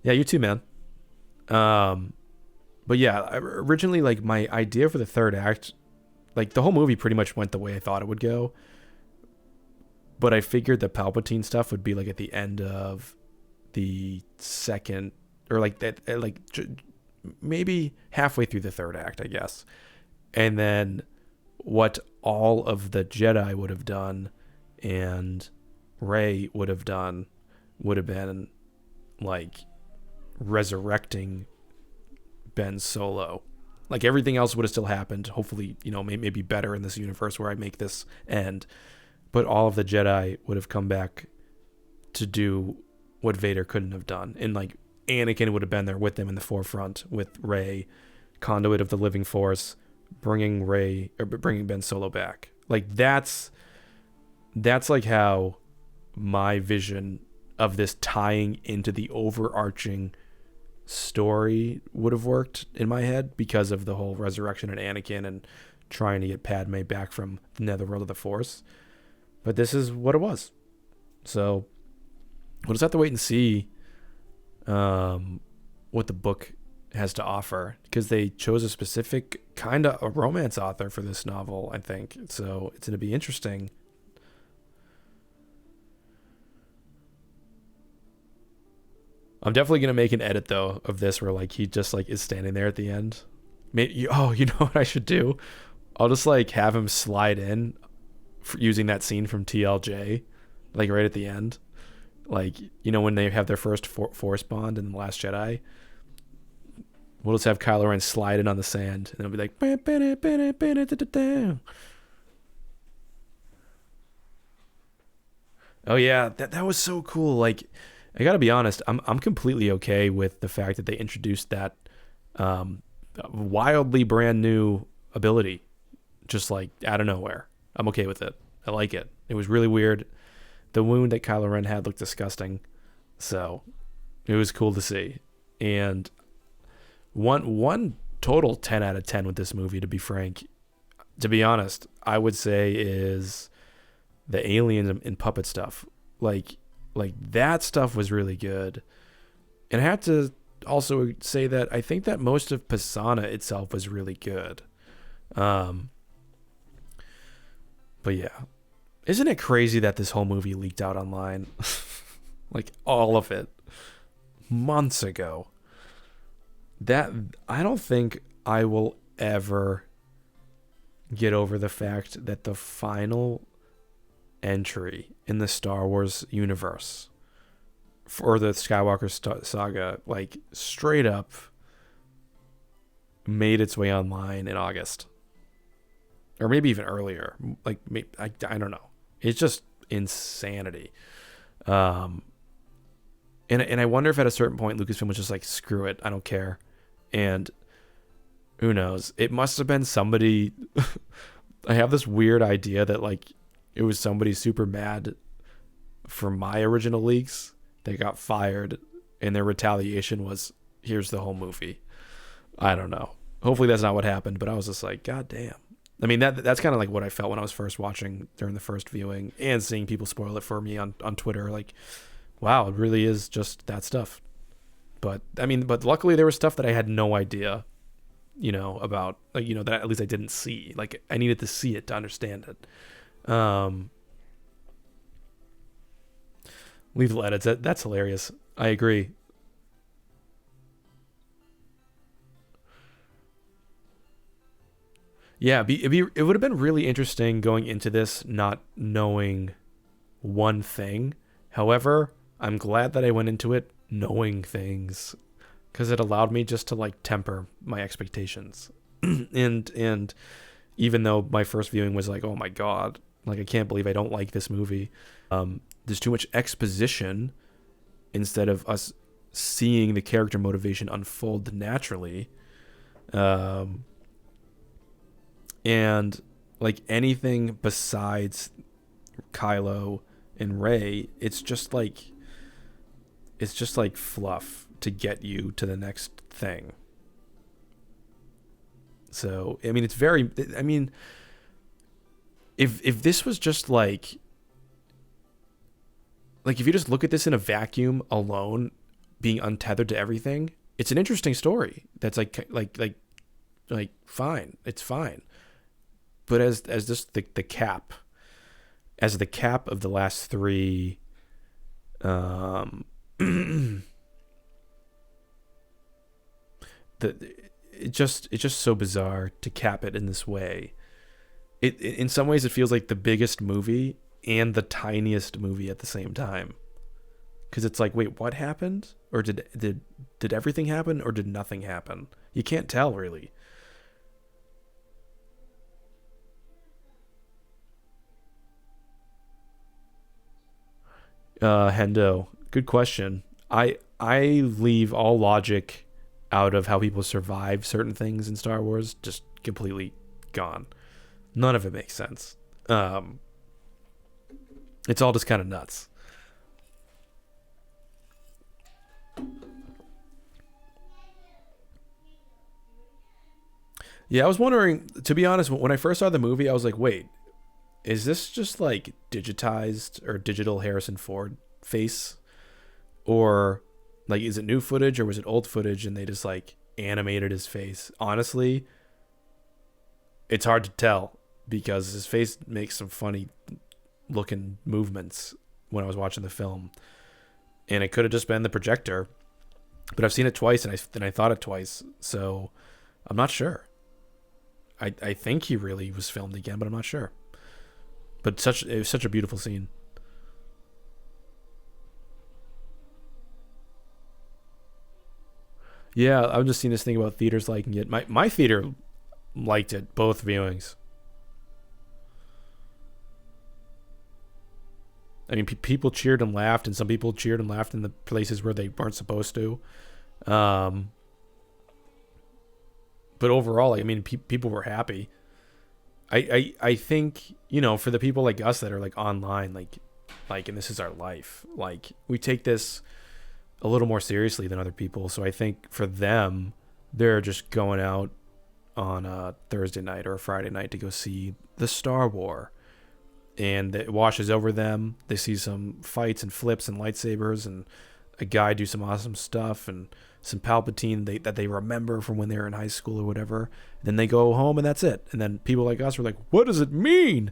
Yeah, you too, man. But yeah, originally, like, my idea for the third act, like, the whole movie pretty much went the way I thought it would go. But I figured the Palpatine stuff would be like at the end of the second, or like that, like maybe halfway through the third act, I guess. And then what all of the Jedi would have done and Rey would have done would have been like resurrecting Ben Solo. Like, everything else would have still happened. Hopefully, you know, maybe better in this universe where I make this end. But all of the Jedi would have come back to do what Vader couldn't have done. And like Anakin would have been there with them in the forefront with Rey, conduit of the living Force, bringing Ben Solo back. Like, that's like how my vision of this tying into the overarching story would have worked in my head, because of the whole resurrection of Anakin and trying to get Padme back from the netherworld of the Force. But this is what it was. So we'll just have to wait and see what the book has to offer, because they chose a specific kind of a romance author for this novel, I think. So it's going to be interesting. I'm definitely going to make an edit, though, of this where, like, he just, like, is standing there at the end. You know what I should do? I'll just, like, have him slide in for using that scene from TLJ, like, right at the end. Like, you know, when they have their first Force bond in The Last Jedi, we'll just have Kylo Ren slide in on the sand, and it'll be like... Oh, yeah, that was so cool. Like... I gotta be honest, I'm completely okay with the fact that they introduced that wildly brand new ability, just like out of nowhere. I'm okay with it. I like it. It was really weird. The wound that Kylo Ren had looked disgusting, so it was cool to see. And one total 10 out of 10 with this movie, to be frank. To be honest, I would say is the aliens and puppet stuff. Like that stuff was really good. And I have to also say that I think that most of Pisana itself was really good. But yeah, isn't it crazy that this whole movie leaked out online? Like all of it months ago. That I don't think I will ever get over the fact that the final entry in the Star Wars universe for the Skywalker Saga, like straight up made its way online in August, or maybe even earlier. Like I don't know. It's just insanity. And I wonder if at a certain point Lucasfilm was just like, screw it, I don't care. And who knows? It must have been somebody. I have this weird idea that like it was somebody super mad for my original leaks. They got fired, and their retaliation was, here's the whole movie. I don't know. Hopefully that's not what happened, but I was just like, God damn. I mean, that's kind of like what I felt when I was first watching during the first viewing and seeing people spoil it for me on Twitter. Like, wow, it really is just that stuff. But I mean, but luckily there was stuff that I had no idea, about, like, that at least I didn't see. Like, I needed to see it to understand it. Lethal edits. That's hilarious. I agree. Yeah, it would have been really interesting going into this not knowing one thing. However, I'm glad that I went into it knowing things, because it allowed me just to like temper my expectations. and even though my first viewing was like, oh my god, like I can't believe I don't like this movie. There's too much exposition instead of us seeing the character motivation unfold naturally. And like anything besides Kylo and Rey, it's just like fluff to get you to the next thing. So, I mean, if this was just like if you just look at this in a vacuum alone, being untethered to everything, it's an interesting story. That's like fine. It's fine. But as just the cap, as the cap of the last three, it's just so bizarre to cap it in this way. It in some ways it feels like the biggest movie and the tiniest movie at the same time, because it's like, wait, what happened? Or did everything happen, or did nothing happen? You can't tell really. Hendo, good question. I leave all logic out of how people survive certain things in Star Wars, just completely gone. None of it makes sense. It's all just kind of nuts. Yeah, I was wondering, to be honest, when I first saw the movie, I was like, wait, is this just like digitized or digital Harrison Ford face? Or like, is it new footage, or was it old footage and they just like animated his face? Honestly, it's hard to tell, because his face makes some funny looking movements when I was watching the film, and it could have just been the projector, but I've seen it twice and I thought it twice, so I'm not sure. I think he really was filmed again, but I'm not sure. But it was such a beautiful scene. Yeah, I'm just seeing this thing about theaters liking it. My theater liked it, both viewings. I mean, people cheered and laughed, and some people cheered and laughed in the places where they weren't supposed to. But overall, I mean, people were happy. I think, for the people like us that are like online, and this is our life, like we take this a little more seriously than other people. So I think for them, they're just going out on a Thursday night or a Friday night to go see the Star Wars, and it washes over them. They see some fights and flips and lightsabers, and a guy do some awesome stuff and some Palpatine that they remember from when they were in high school or whatever. Then they go home and that's it. And then people like us were like, what does it mean?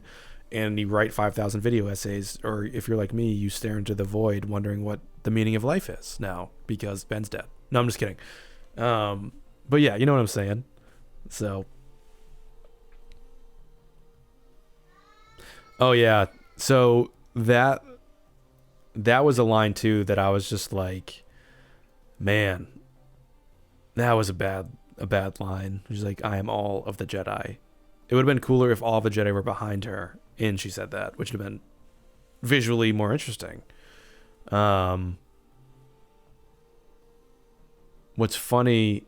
And you write 5,000 video essays, or if you're like me, you stare into the void wondering what the meaning of life is now because Ben's dead. No, I'm just kidding. But yeah, you know what I'm saying. So, oh yeah. So that was a line too that I was just like, man, that was a bad line. She's like, I am all of the Jedi. It would have been cooler if all of the Jedi were behind her and she said that, which would have been visually more interesting. What's funny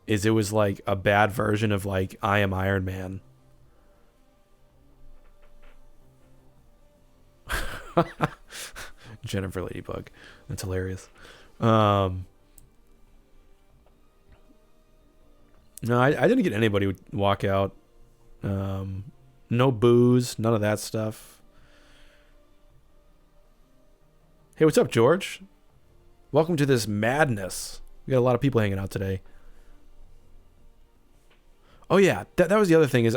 is it was like a bad version of like, I am Iron Man. Jennifer Ladybug. That's hilarious. No, I didn't get anybody would walk out. No booze, none of that stuff. Hey, what's up, George? Welcome to this madness. We got a lot of people hanging out today. Oh yeah, that was the other thing is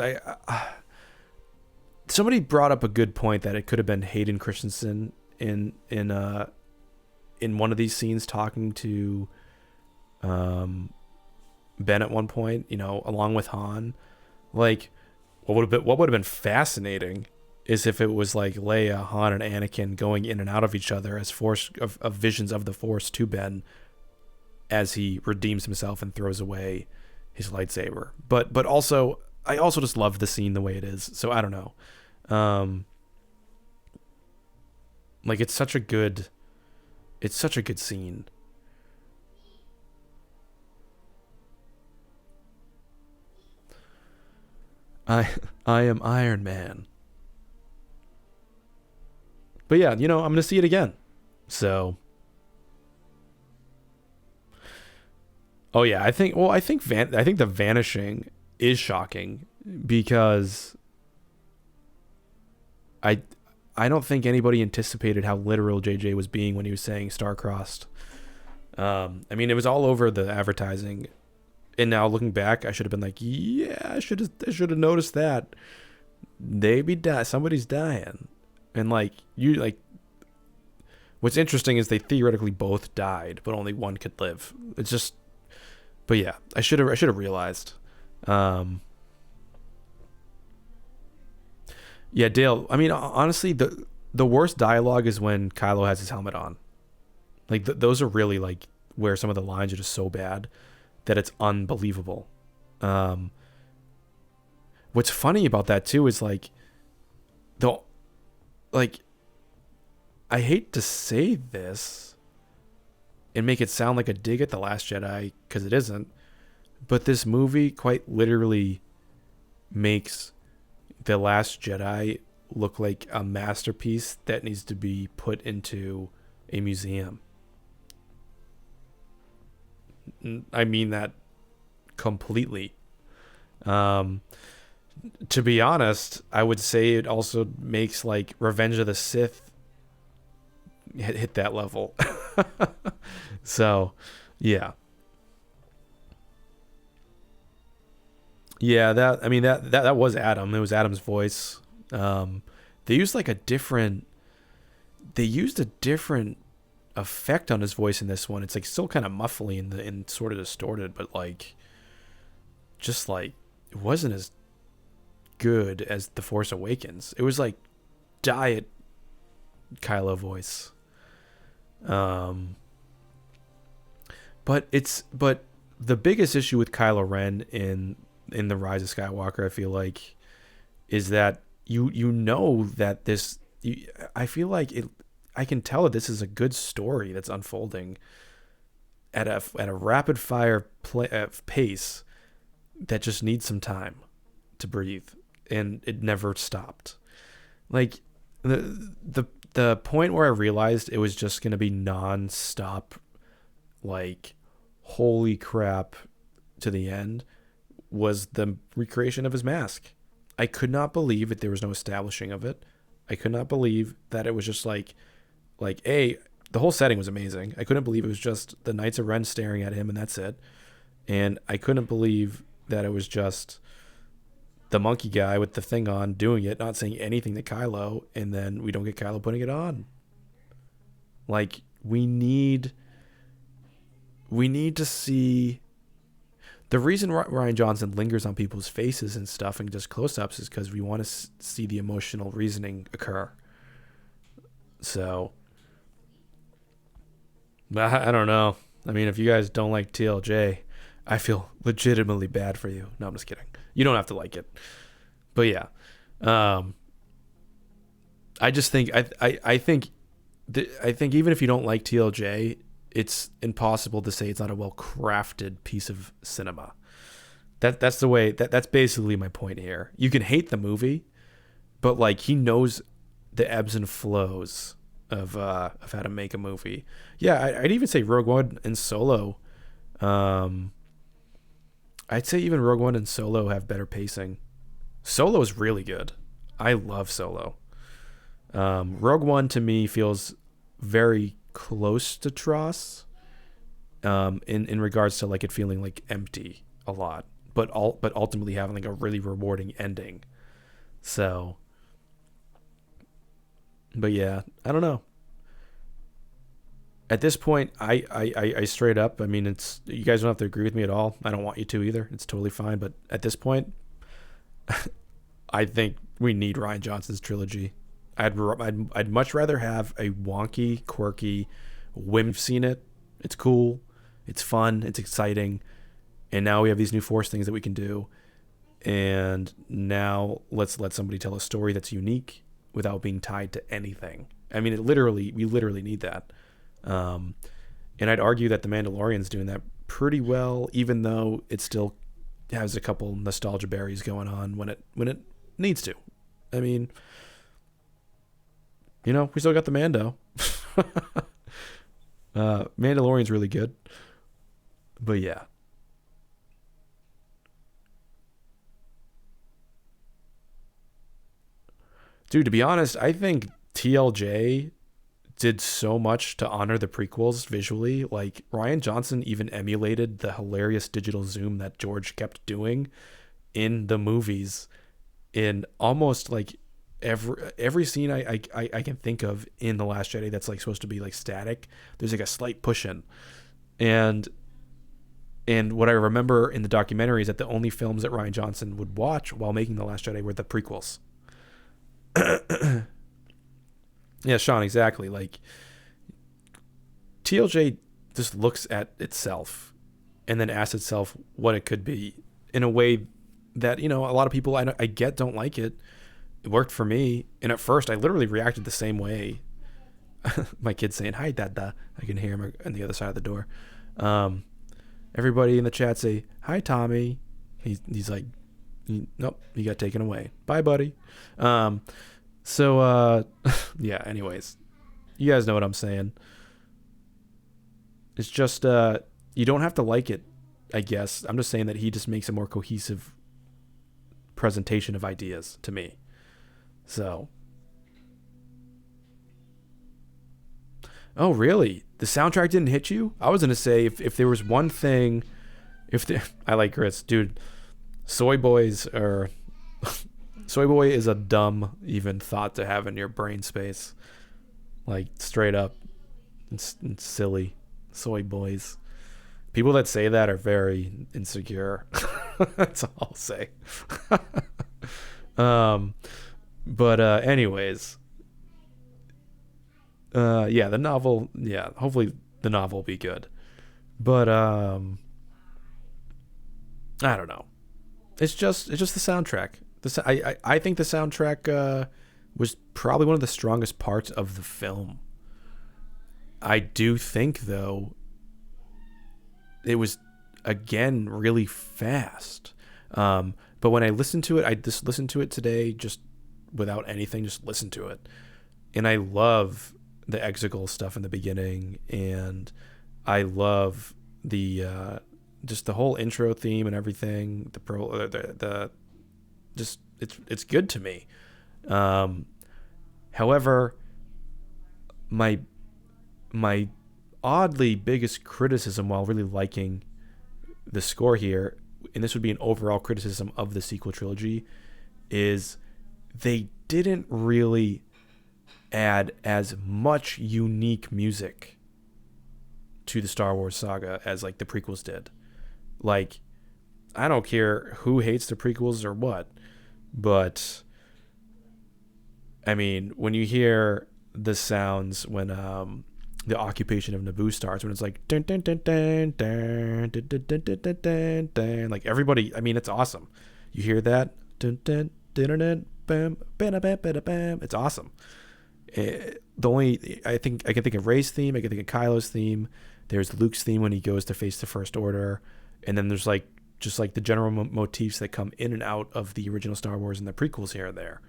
somebody brought up a good point that it could have been Hayden Christensen in one of these scenes talking to Ben at one point, you know, along with Han. Like, what would have been fascinating is if it was like Leia, Han, and Anakin going in and out of each other as force of visions of the Force to Ben as he redeems himself and throws away his lightsaber. But also, I also just love the scene the way it is. So I don't know. Like it's such a good scene. I am Iron Man. But yeah, you know, I'm gonna see it again. So, oh yeah, I think the vanishing is shocking because I don't think anybody anticipated how literal JJ was being when he was saying star-crossed. I mean, it was all over the advertising. And now looking back, I should have been like, yeah, I should have noticed that. Somebody's dying. And what's interesting is they theoretically both died, but only one could live. It's just, but yeah, I should have realized. Yeah, Dale, I mean, honestly, the worst dialogue is when Kylo has his helmet on. Like, those are really, like, where some of the lines are just so bad that it's unbelievable. What's funny about that, too, is, like, I hate to say this and make it sound like a dig at The Last Jedi, because it isn't, but this movie quite literally makes The Last Jedi look like a masterpiece that needs to be put into a museum. I mean that completely. To be honest, I would say it also makes like Revenge of the Sith hit that level. So, yeah. Yeah, that was Adam. It was Adam's voice. They used a different effect on his voice in this one. It's like still kind of muffly and sort of distorted, but it wasn't as good as The Force Awakens. It was like diet Kylo voice. But the biggest issue with Kylo Ren in the Rise of Skywalker, I feel like, is that you know that this. I feel like it. I can tell that this is a good story that's unfolding at a rapid fire pace that just needs some time to breathe, and it never stopped. Like the point where I realized it was just gonna be non-stop, like holy crap to the end, was the recreation of his mask. I could not believe that there was no establishing of it. I could not believe that it was just like, hey, the whole setting was amazing. I couldn't believe it was just the Knights of Ren staring at him and that's it. And I couldn't believe that it was just the monkey guy with the thing on doing it, not saying anything to Kylo, and then we don't get Kylo putting it on. Like, we need to see... The reason Rian Johnson lingers on people's faces and stuff and just close-ups is because we want to see the emotional reasoning occur. So, I don't know. I mean, if you guys don't like TLJ, I feel legitimately bad for you. No, I'm just kidding. You don't have to like it. But yeah. I just think, I think even if you don't like TLJ, it's impossible to say it's not a well-crafted piece of cinema. That's the way, that's basically my point here. You can hate the movie, but like, he knows the ebbs and flows of how to make a movie. Yeah, I'd even say Rogue One and Solo. I'd say even Rogue One and Solo have better pacing. Solo is really good. I love Solo. Rogue One to me feels very close to Tross, in regards to like it feeling like empty a lot, but ultimately having like a really rewarding ending. So, but yeah, I don't know. At this point, I straight up, I mean, it's, you guys don't have to agree with me at all. I don't want you to either. It's totally fine. But at this point, I think we need Rian Johnson's trilogy. I'd much rather have a wonky, quirky, we've seen it. It's cool. It's fun. It's exciting. And now we have these new Force things that we can do. And now let's let somebody tell a story that's unique without being tied to anything. I mean, we literally need that. And I'd argue that The Mandalorian's doing that pretty well, even though it still has a couple nostalgia berries going on when it needs to. I mean, you know, we still got the Mando. Mandalorian's really good. But yeah. Dude, to be honest, I think TLJ did so much to honor the prequels visually. Like, Rian Johnson even emulated the hilarious digital zoom that George kept doing in the movies in almost like every scene I can think of in The Last Jedi that's like supposed to be like static. There's like a slight push in. And what I remember in the documentary is that the only films that Rian Johnson would watch while making The Last Jedi were the prequels. Yeah, Sean, exactly. Like, TLJ just looks at itself and then asks itself what it could be in a way that, you know, a lot of people I get don't like it. It worked for me. And at first, I literally reacted the same way. My kid's saying, "Hi, Dada." I can hear him on the other side of the door. Everybody in the chat say, "Hi, Tommy." He's like, "Nope, he got taken away. Bye, buddy." So, yeah, anyways, you guys know what I'm saying. It's just, you don't have to like it, I guess. I'm just saying that he just makes a more cohesive presentation of ideas to me. So. Oh, really? The soundtrack didn't hit you? I was going to say, if there was one thing, I like Chris, dude, Soy Boy is a dumb even thought to have in your brain space. Like, straight up. It's silly. Soy boys. People that say that are very insecure. That's all I'll say. But anyways. Yeah, the novel, yeah, hopefully the novel will be good. But I don't know. It's just the soundtrack. I think the soundtrack was probably one of the strongest parts of the film. I do think, though, it was, again, really fast. But when I listened to it, I just listened to it today just without anything, just listen to it. And I love the Exegol stuff in the beginning, and I love the just the whole intro theme and everything. Just it's good to me. However, my my oddly biggest criticism, while really liking the score here, and this would be an overall criticism of the sequel trilogy, is they didn't really add as much unique music to the Star Wars saga as like the prequels did. Like, I don't care who hates the prequels or what, but I mean, when you hear the sounds when the occupation of Naboo starts, when it's like dun, dun, dun, dun, dun, dun, dun, dun, dun, dun, dun, dun, like everybody, I mean, it's awesome. You hear that? Dun, dun, dun, dun, dun, bam, bam, bam, bam, bam. It's awesome. The only, I can think of Rey's theme, I can think of Kylo's theme. There's Luke's theme when he goes to face the First Order, and then there's like just like the general motifs that come in and out of the original Star Wars and the prequels here and there.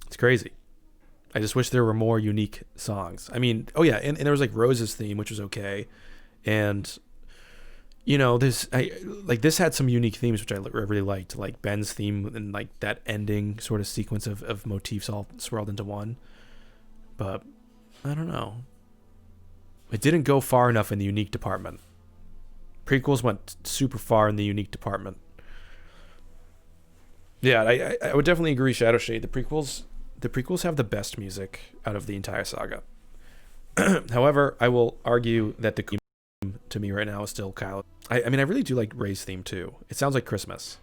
It's crazy. I just wish there were more unique songs. I mean, oh yeah, and there was like Rose's theme, which was okay, and you know, this had some unique themes which I really liked, like Ben's theme and like that ending sort of sequence of motifs all swirled into one. But I don't know. It didn't go far enough in the unique department. Prequels went super far in the unique department. Yeah, I would definitely agree, Shadow Shade. The prequels have the best music out of the entire saga. However, I will argue that the theme to me right now is still Kylo. I mean, I really do like Rey's theme too. It sounds like Christmas.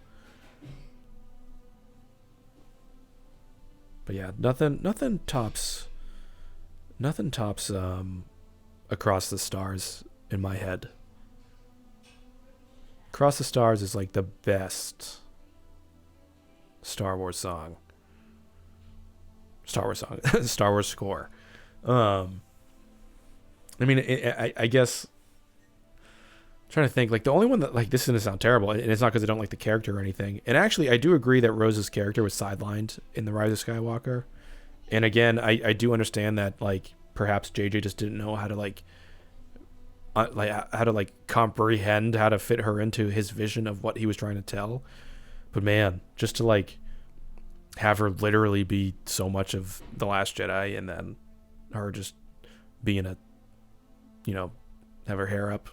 But yeah, nothing tops Across the Stars in my head. Across the Stars is like the best Star Wars song. Star Wars score. I mean, I guess, I'm trying to think, like the only one that, like, this is going to sound terrible, and it's not because I don't like the character or anything. And actually, I do agree that Rose's character was sidelined in The Rise of Skywalker. And again, I do understand that, like, perhaps JJ just didn't know how to comprehend how to fit her into his vision of what he was trying to tell. But man, just to like have her literally be so much of The Last Jedi, and then her just being a, you know, have her hair up,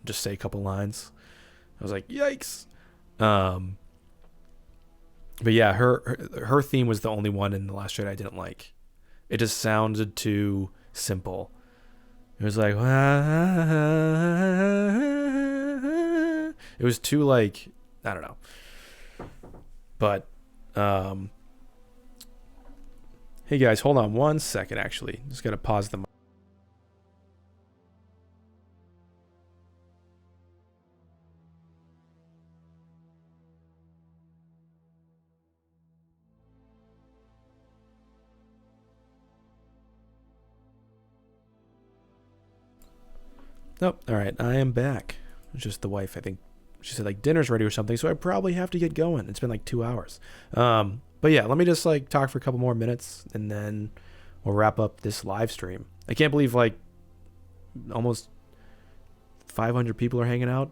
just say a couple lines. I was like, yikes. But yeah, her theme was the only one in The Last Jedi I didn't like. It just sounded too simple. It was like, it was too like, I don't know. But hey guys, hold on one second. Actually, just gotta pause the. Nope. All right, I am back. It's just the wife. I think she said like dinner's ready or something, so I probably have to get going. It's been like 2 hours. But yeah, let me just like talk for a couple more minutes, and then we'll wrap up this live stream. I can't believe like almost 500 people are hanging out.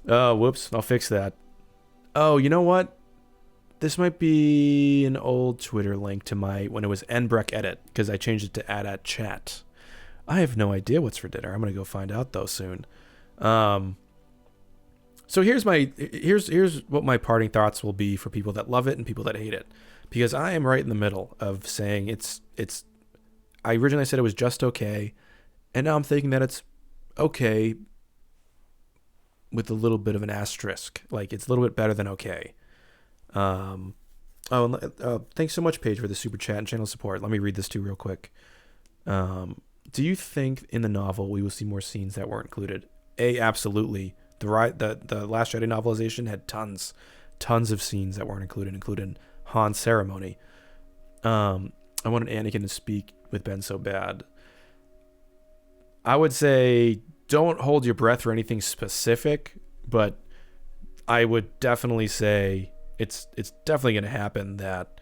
Oh, whoops. I'll fix that. Oh, you know what? This might be an old Twitter link to my, when it was Nbreck Edit, because I changed it to AT Chat. I have no idea what's for dinner. I'm going to go find out though soon. So here's what my parting thoughts will be for people that love it and people that hate it, because I am right in the middle of saying it's I originally said it was just okay, and now I'm thinking that it's okay with a little bit of an asterisk. Like, it's a little bit better than okay. Thanks so much, Paige, for the super chat and channel support. Let me read this too real quick. Do you think in the novel we will see more scenes that weren't included? Absolutely. The Last Jedi novelization had tons of scenes that weren't included, including Han's ceremony. I wanted Anakin to speak with Ben so bad. I would say don't hold your breath for anything specific, but I would definitely say it's definitely going to happen that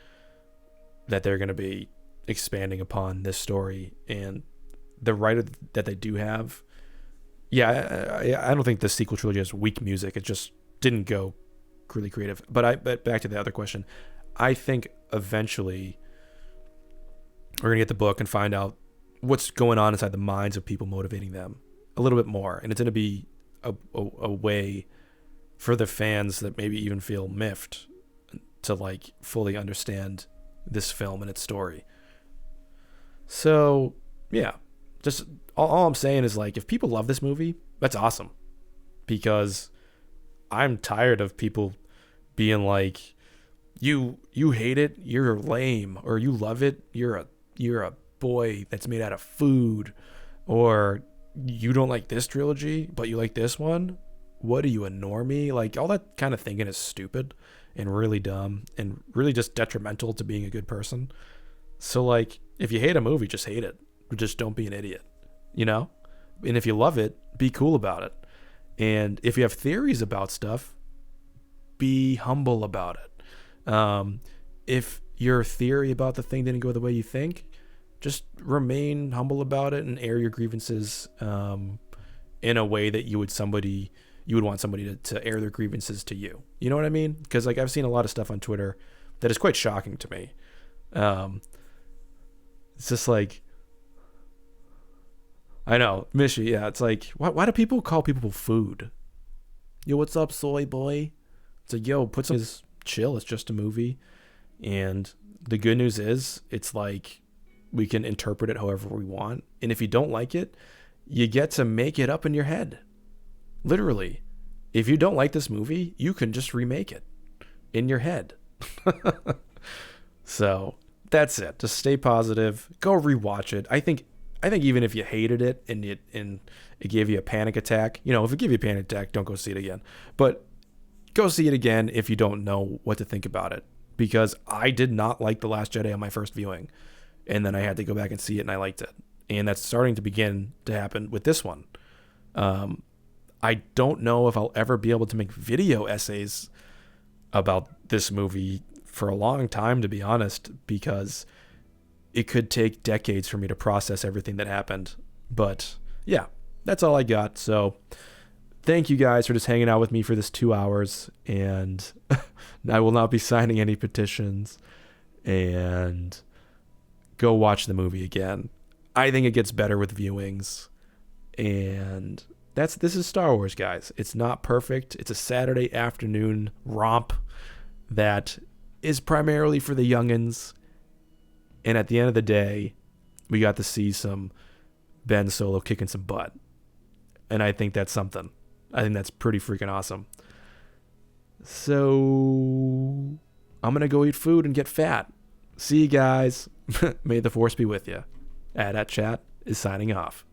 they're going to be expanding upon this story, and the writer that they do have. Yeah, I don't think the sequel trilogy has weak music. It just didn't go really creative. But back to the other question. I think eventually We're going to get the book and find out what's going on inside the minds of people, motivating them a little bit more. And it's going to be a way for the fans that maybe even feel miffed to like fully understand this film and its story. So yeah, just all I'm saying is like, if people love this movie, that's awesome, because I'm tired of people being like, you hate it, you're lame, or you love it, you're a boy that's made out of food, or you don't like this trilogy but you like this one. What are you, a normie? Like, all that kind of thinking is stupid and really dumb and really just detrimental to being a good person. So like, if you hate a movie, just hate it. Just don't be an idiot, you know? And if you love it, be cool about it. And if you have theories about stuff, be humble about it. If your theory about the thing didn't go the way you think, just remain humble about it and air your grievances in a way that you would want somebody to air their grievances to you. You know what I mean? Because like, I've seen a lot of stuff on Twitter that is quite shocking to me. It's just like, I know, Mishy, yeah, it's like, why do people call people food? Yo, what's up, soy boy? It's like, yo, put some, chill, it's just a movie. And the good news is, it's like, we can interpret it however we want. And if you don't like it, you get to make it up in your head. Literally. If you don't like this movie, you can just remake it in your head. So that's it. Just stay positive. Go rewatch it. I think even if you hated it and it gave you a panic attack, you know, if it gave you a panic attack, don't go see it again. But go see it again if you don't know what to think about it. Because I did not like The Last Jedi on my first viewing. And then I had to go back and see it, and I liked it. And that's starting to begin to happen with this one. I don't know if I'll ever be able to make video essays about this movie for a long time, to be honest, because it could take decades for me to process everything that happened. But yeah, that's all I got. So thank you guys for just hanging out with me for this 2 hours. And I will not be signing any petitions. And go watch the movie again. I think it gets better with viewings. And this is Star Wars, guys. It's not perfect. It's a Saturday afternoon romp that is primarily for the youngins. And at the end of the day, we got to see some Ben Solo kicking some butt. And I think that's something. I think that's pretty freaking awesome. So I'm going to go eat food and get fat. See you guys. May the Force be with you. AT AT Chat is signing off.